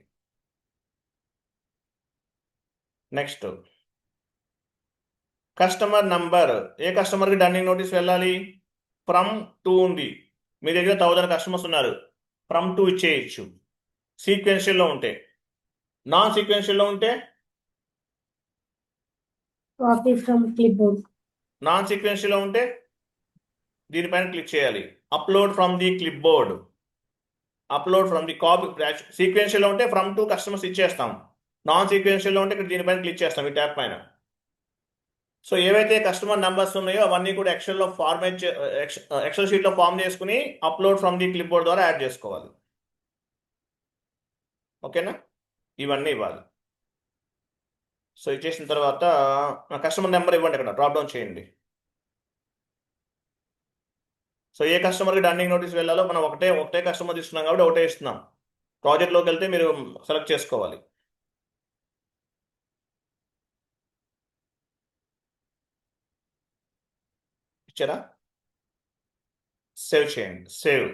నెక్స్ట్ కస్టమర్ నంబర్, ఏ కస్టమర్కి డన్నింగ్ నోటీస్ వెళ్ళాలి? ఫ్రమ్ 2 ఉంది. మీ దగ్గర 1000 కస్టమర్స్ ఉన్నారు, ఫ్రమ్ 2 ఇచ్చేయచ్చు సీక్వెన్షియల్లో ఉంటే. నాన్ సీక్వెన్షియల్లో ఉంటే Copy from clipboard. నాన్ సీక్వెన్షియల్లో ఉంటే దీనిపైన క్లిక్ చేయాలి. Upload from the clipboard, upload from the copy. సీక్వెన్షియల్లో ఉంటే ఫ్రమ్ 2 కస్టమర్స్ ఇచ్చేస్తాం. నాన్ సీక్వెన్షియల్లో ఉంటే ఇక్కడ దీనిపైన క్లిక్ చేస్తాం, ఈ ట్యాబ్ పైన. సో ఏవైతే కస్టమర్ నెంబర్స్ ఉన్నాయో అవన్నీ కూడా ఎక్సెల్ షీట్లో ఫామ్ చేసుకుని upload from the clip board ద్వారా యాడ్ చేసుకోవాలి. ఓకేనా, ఇవన్నీ ఇవ్వాలి. సో ఇచ్చేసిన తర్వాత కస్టమర్ నెంబర్ ఇవ్వండి, ఇక్కడ డ్రాప్ డౌన్ చేయండి. సో ఏ కస్టమర్కి డన్నింగ్ నోటీస్ వెళ్ళాలో మనం ఒకటే కస్టమర్ తీసుకున్నాం కాబట్టి ఒకటే ఇస్తున్నాం. ప్రాజెక్ట్లోకి వెళ్తే మీరు సెలెక్ట్ చేసుకోవాలి. ఇచ్చారా? సేవ్ చేయండి. సేవ్.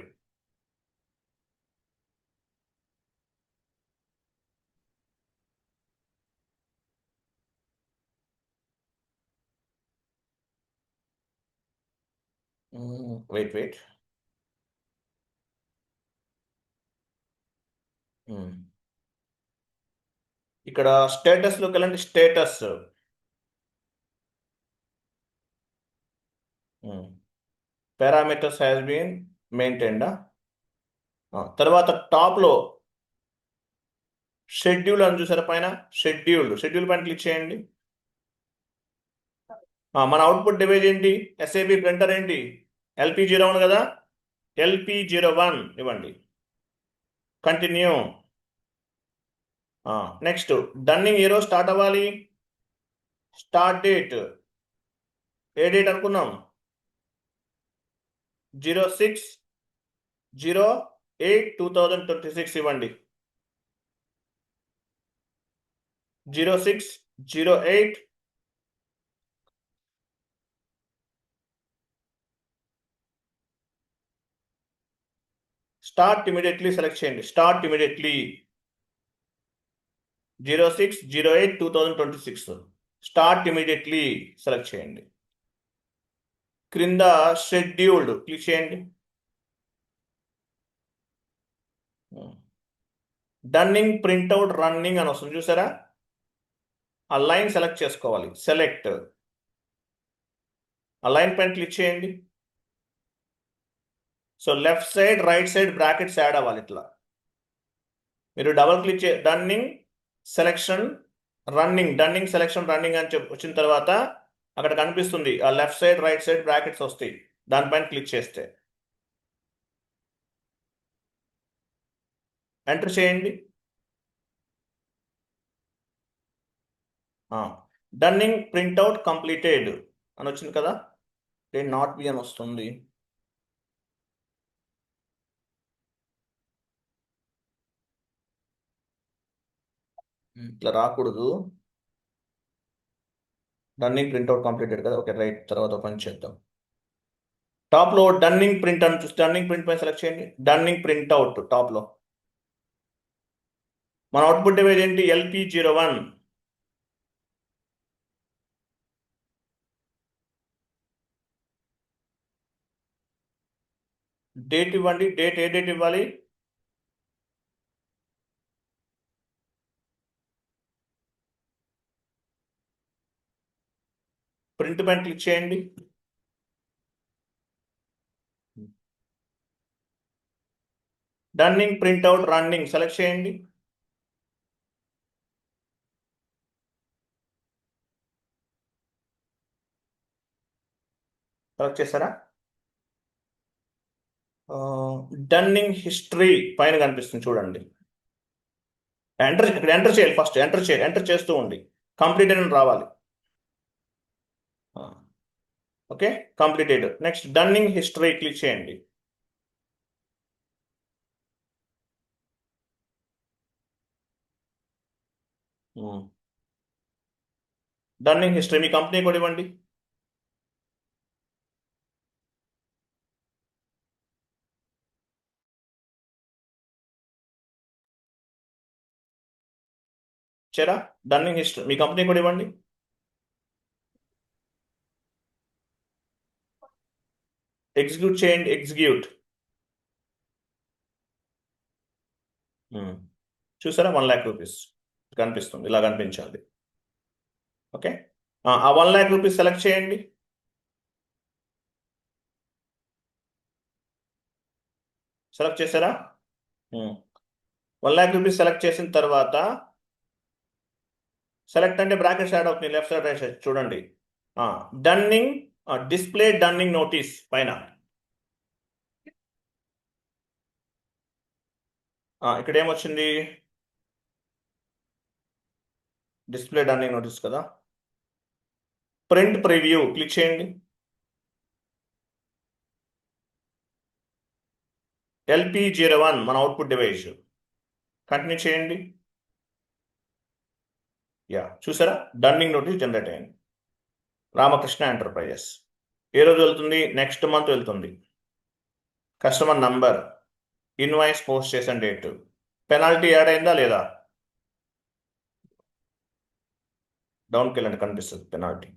వెయిట్. ఇక్కడ స్టేటస్లోకి వెళ్ళండి. స్టేటస్ పారామీటర్స్ హ్యాస్ బీన్ మెయింటైన్డా. తర్వాత టాప్లో షెడ్యూల్ అని చూసారా పైన, షెడ్యూల్ పైన క్లిక్ చేయండి. మన అవుట్పుట్ డివైజ్ ఏంటి, ఎస్ఏబి ప్రింటర్ ఏంటి, LP01 కదా, LP01 ఇవ్వండి. కంటిన్యూ. నెక్స్ట్ డన్నింగ్ ఏ రోజు స్టార్ట్ అవ్వాలి, స్టార్ట్ డేట్ ఏ డేట్ అనుకున్నాం, 06/08/2026 ఇవ్వండి. 06/08 స్టార్ట్ ఇమీడియట్లీ సెలెక్ట్ చేయండి. Start immediately 06/08/2026 start immediately select చేయండి. క్రింద షెడ్యూల్డ్ క్లిక్ చేయండి. డన్నింగ్ ప్రింట్అవుట్ రన్నింగ్ అని వస్తుంది చూసారా, ఆ లైన్ సెలెక్ట్ చేసుకోవాలి. సెలెక్ట్, ఆ లైన్ పైన క్లిక్ చేయండి. So left side right side brackets add అవ్వాలి. ఇట్లా మీరు double click dunning selection running అని వచ్చిన తర్వాత అక్కడ కనిపిస్తుంది ఆ left side right side brackets వస్తాయి, దానిపైన క్లిక్ చేస్తే ఎంటర్ చేయండి. డన్నింగ్ ప్రింట్అవుట్ కంప్లీటెడ్ అని వచ్చింది కదా, నాట్ బి అని వస్తుంది. ఇట్లా రాకూడదు. డన్నింగ్ ప్రింట్అవుట్ కంప్లీటెడ్ కదా, ఓకే రైట్. తర్వాత ఓపెన్ చేద్దాం. టాప్లో డన్నింగ్ ప్రింట్ అని చూస్తే డన్నింగ్ ప్రింట్ పైన సెలెక్ట్ చేయండి. డన్నింగ్ ప్రింట్అవుట్ టాప్లో మన అవుట్పుట్ డివైజ్ ఏంటి, LP01. డేట్ ఇవ్వండి. డేట్ ఏ డేట్ ఇవ్వాలి, ప్రింట్ పైన క్లిక్ చేయండి. డన్నింగ్ ప్రింట్అవుట్ రన్నింగ్ సెలెక్ట్ చేయండి. సెలెక్ట్ చేస్తారా. డన్నింగ్ హిస్టరీ పైన కనిపిస్తుంది చూడండి. ఇక్కడ ఎంటర్ చేయాలి. ఫస్ట్ ఎంటర్ చేస్తూ ఉండి కంప్లీటెడ్ అని రావాలి. Okay completed. Next dunning history click చేయండి. డన్నింగ్ హిస్టరీ మీ కంపెనీ కూడా ఇవ్వండి. చేరా డన్నింగ్ హిస్టరీ మీ కంపెనీ కూడా ఇవ్వండి. ఎగ్జిక్యూట్ చేయండి. ఎగ్జిక్యూట్. చూసారా 1 lakh రూపీస్ కనిపిస్తుంది, ఇలా కనిపించాలి. ఓకే ఆ 1 lakh రూపీస్ సెలెక్ట్ చేయండి. సెలెక్ట్ చేశారా. 1 lakh రూపీస్ సెలెక్ట్ చేసిన తర్వాత సెలెక్ట్ అంటే బ్రాకెట్స్ యాడ్ అవుతుంది లెఫ్ట్ సైడ్ రైట్ సైడ్ చూడండి. డన్నింగ్ డిస్ప్లే డన్నింగ్ నోటీస్ పైన ఇక్కడ ఏమొచ్చింది, డిస్ప్లే డన్నింగ్ నోటీస్ కదా. ప్రింట్ ప్రివ్యూ క్లిక్ చేయండి. LP01 మన అవుట్పుట్ డివైస్. కంటిన్యూ చేయండి. చూసారా డన్నింగ్ నోటీస్ జనరేట్ అయింది. రామకృష్ణ ఎంటర్ప్రైజెస్. ఏ రోజు వెళ్తుంది, నెక్స్ట్ మంత్ వెళ్తుంది. కస్టమర్ నంబర్, ఇన్వాయిస్ పోస్ట్ చేసిన డేట్, పెనాల్టీ యాడ్ అయిందా లేదా, డౌన్కి వెళ్ళండి కనిపిస్తుంది పెనాల్టీ.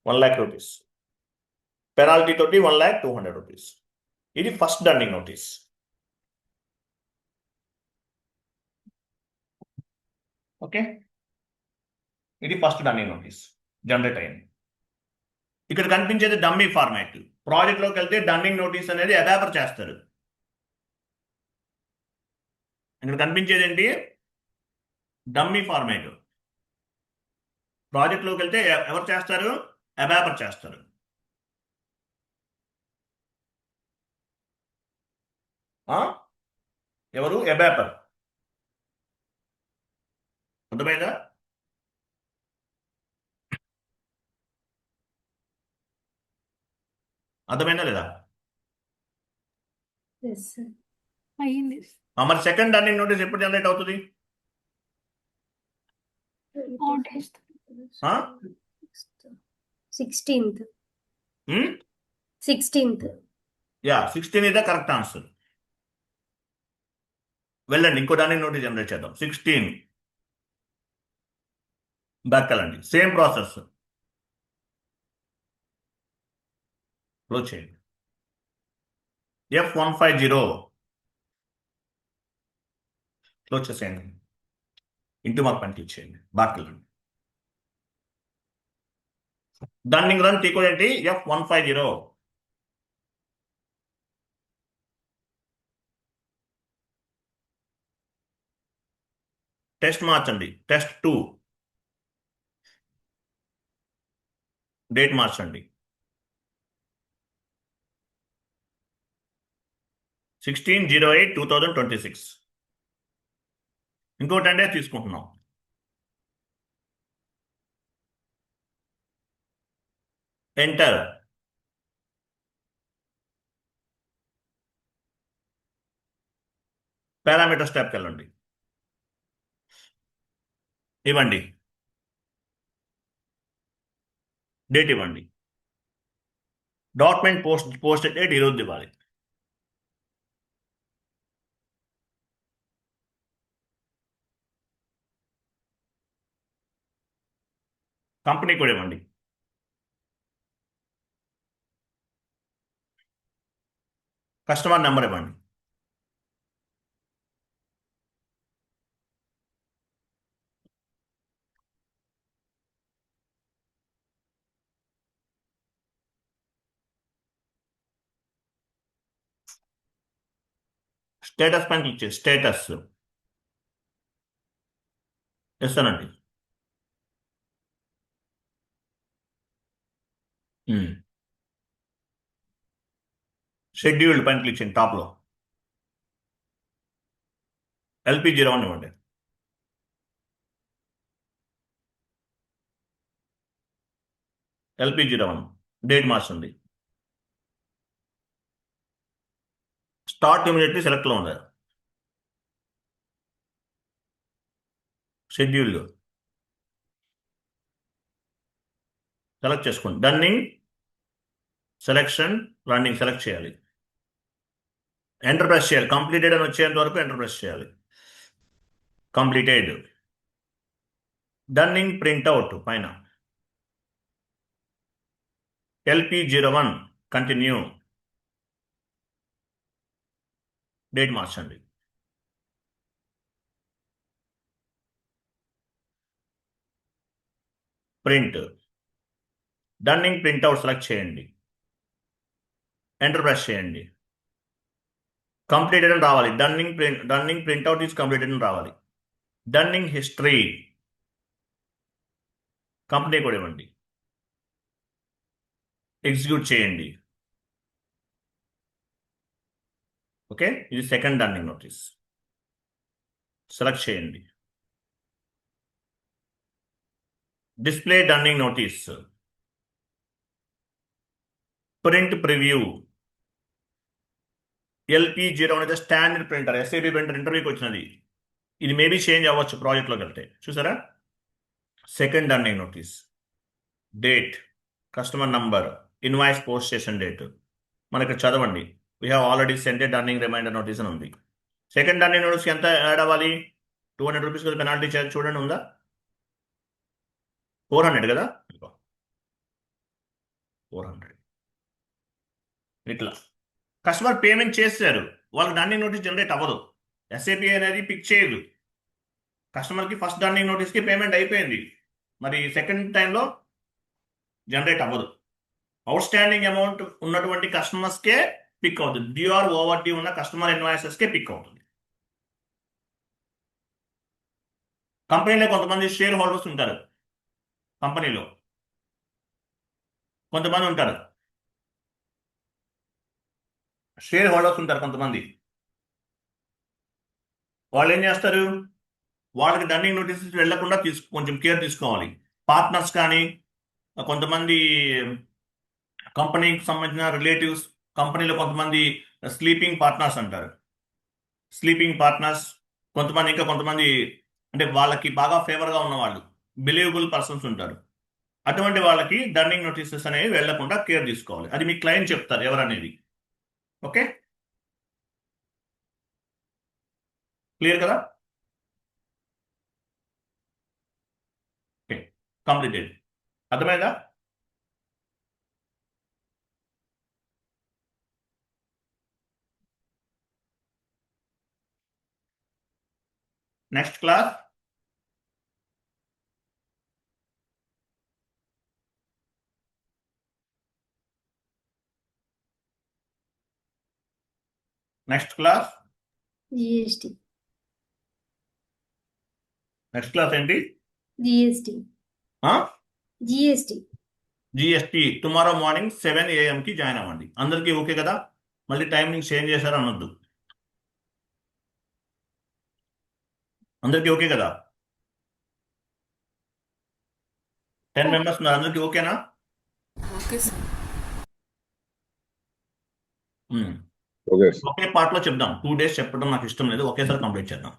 1,00,000 రూపీస్. పెనాల్టీ తోటి 1,200,000 రూపీస్. ఇది ఫస్ట్ డన్నింగ్ నోటీస్. ఓకే, ఇది ఫస్ట్ డన్నింగ్ నోటీస్ జనరేట్ అయింది. ఇక్కడ కనిపించేది డమ్మీ ఫార్మాట్. ప్రాజెక్ట్లోకి వెళ్తే డన్నింగ్ నోటీస్ అనేది అడాప్టర్ చేస్తారు. ఇక్కడ కనిపించేది ఏంటి? Dummy format. ప్రాజెక్ట్లోకి వెళ్తే ఎవరు చేస్తారు? అడాప్టర్ చేస్తారు. ఎవరు? అడాప్టర్. అర్థమైందా? అర్థమైందా లేదా? Yes, sir. అయ్యింది. మరి సెకండ్ డన్నింగ్ నోటీస్ ఎప్పుడు జనరేట్ అవుతుంది? ఆన్ చేస్తా. 16th. 16th. 16 ఇదే కరెక్ట్ ఆన్సర్. వెళ్ళండి, ఇంకో డన్నింగ్ నోటీస్ జనరేట్ చేద్దాం. 16 బ్యాక్ వెళ్ళండి. Same process. క్లోజ్ చేయండి. F150 క్లోజ్ చేసేయండి. ఇంటూ మార్క్ పని క్లిక్ చేయండి. బ్యాక్ వెళ్ళండి. డన్నింగ్ రన్ ఈక్వల్ ఏంటి? F150. టెస్ట్ మార్చండి. టెస్ట్ 2 డేట్ మార్చండి. 16/08/2026. ఇంకో 10 days తీసుకుంటున్నాం. ఎంటర్. పారామీటర్ స్టెప్కి వెళ్ళండి. ఇవ్వండి, డేట్ ఇవ్వండి. డాక్యుమెంట్ పోస్ట్ డేట్ ఈరోజు ఇవ్వాలి. కంపెనీ కూడా ఇవ్వండి. కస్టమర్ నెంబర్ ఇవ్వండి. స్టేటస్ పైన క్లిక్ చేసి స్టేటస్ ఇస్తానండి. షెడ్యూల్డ్ పైన క్లిక్ చేయండి. టాప్లో LP01 ఇవ్వండి. LP01 డేట్ మార్చండి. స్టార్ట్ ఇమీడియట్లీ సెలెక్ట్లో ఉంది. షెడ్యూల్ సెలెక్ట్ చేసుకోండి. డన్నింగ్ సెలెక్షన్ రన్నింగ్ సెలెక్ట్ చేయాలి. ఎంటర్ ప్రెస్ చేయాలి. కంప్లీటెడ్ అని వచ్చేంత వరకు ఎంటర్ ప్రెస్ చేయాలి. కంప్లీటెడ్. డన్నింగ్ ప్రింట్అవుట్ పైన LP01 కంటిన్యూ. డేట్ మార్చండి. ప్రింట్. డన్నింగ్ ప్రింట్అవుట్ సెలెక్ట్ చేయండి. ఎంటర్ ప్రెస్ చేయండి. కంప్లీటెడ్ అని రావాలి. డన్నింగ్ ప్రింట్అవుట్ ఈజ్ కంప్లీటెడ్ అని రావాలి. డన్నింగ్ హిస్టరీ కంపెనీ కూడా ఇవ్వండి. ఎగ్జిక్యూట్ చేయండి. ఓకే, ఇది సెకండ్ డన్నింగ్ నోటీస్. సెలెక్ట్ చేయండి. Display dunning notice. Print preview. LP01 అనేది స్టాండర్డ్ ప్రింటర్, SAP ప్రింటర్ ఇంటర్వ్యూకి వచ్చినది. ఇది మేబీ చేంజ్ అవ్వచ్చు ప్రాజెక్ట్లోకి వెళ్తే. చూసారా? Second dunning notice. Date, customer number, invoice post చేసిన డేట్ మనకి చదవండి. We have already sent a dunning reminder notice అని ఉంది. సెకండ్ డన్నింగ్ నోటీస్ ఎంత యాడ్ అవ్వాలి? 200 రూపీస్ కదా పెనాల్టీ చార్జ్. చూడండి ఉందా? 400 కదా. 400 ఇట్లా కస్టమర్ పేమెంట్ చేశారు, వాళ్ళకి డన్నింగ్ నోటీస్ జనరేట్ అవ్వదు. ఎస్ఏపి అనేది పిక్ చేయదు. కస్టమర్కి ఫస్ట్ డన్నింగ్ నోటీస్కి పేమెంట్ అయిపోయింది, మరి సెకండ్ టైంలో జనరేట్ అవ్వదు. అవుట్ స్టాండింగ్ అమౌంట్ ఉన్నటువంటి కస్టమర్స్కే పిక్ అవుతుంది. డ్యూ ఆర్ ఓవర్ డ్యూ ఉన్న కస్టమర్ ఇన్వాయిసెస్కే పిక్ అవుతుంది. కంపెనీలో కొంతమంది షేర్ హోల్డర్స్ ఉంటారు, కంపెనీలో కొంతమంది ఉంటారు, షేర్ హోల్డర్స్ ఉంటారు కొంతమంది. వాళ్ళు ఏం చేస్తారు, వాళ్ళకి డన్నింగ్ నోటీసెస్ వెళ్లకుండా కొంచెం కేర్ తీసుకోవాలి. పార్ట్నర్స్ కానీ కొంతమంది కంపెనీకి సంబంధించిన రిలేటివ్స్, కంపెనీలో కొంతమంది స్లీపింగ్ పార్ట్నర్స్ అంటారు, స్లీపింగ్ పార్ట్నర్స్, కొంతమంది ఇంకా కొంతమంది అంటే వాళ్ళకి బాగా ఫేవర్గా ఉన్న వాళ్ళు, బిలీవబుల్ పర్సన్స్ ఉంటారు. అటువంటి వాళ్ళకి డన్నింగ్ నోటీసెస్ అనేవి వెళ్లకుండా కేర్ తీసుకోవాలి. అది మీ క్లయింట్ చెప్తారు ఎవరనేది. ఓకే, క్లియర్ కదా? Okay, completed. అర్థమైందా? Next class GST. Next class ఏంటి? GST. GST. GST tomorrow morning 7 AM కి జాయిన్ అవ్వండి. అందరికీ ఓకే కదా? మళ్ళీ టైమింగ్ చేంజ్ చేశారు అనొద్దు. అందరికీ ఓకే కదా? 10 మెంబర్స్ ఉన్నారు, అందరికీ ఓకేనా? Okay sir. ఓకే ఒకే పార్ట్లో చెప్దాం. 2 days చెప్పడం నాకు ఇష్టం లేదు, ఒకేసారి కంప్లీట్ చేద్దాం.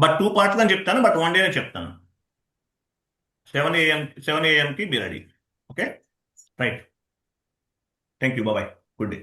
బట్ 2 parts అని చెప్తాను, బట్ 1 day చెప్తాను. 7 AM కి be ready. Okay, right. Thank you, bye, good day.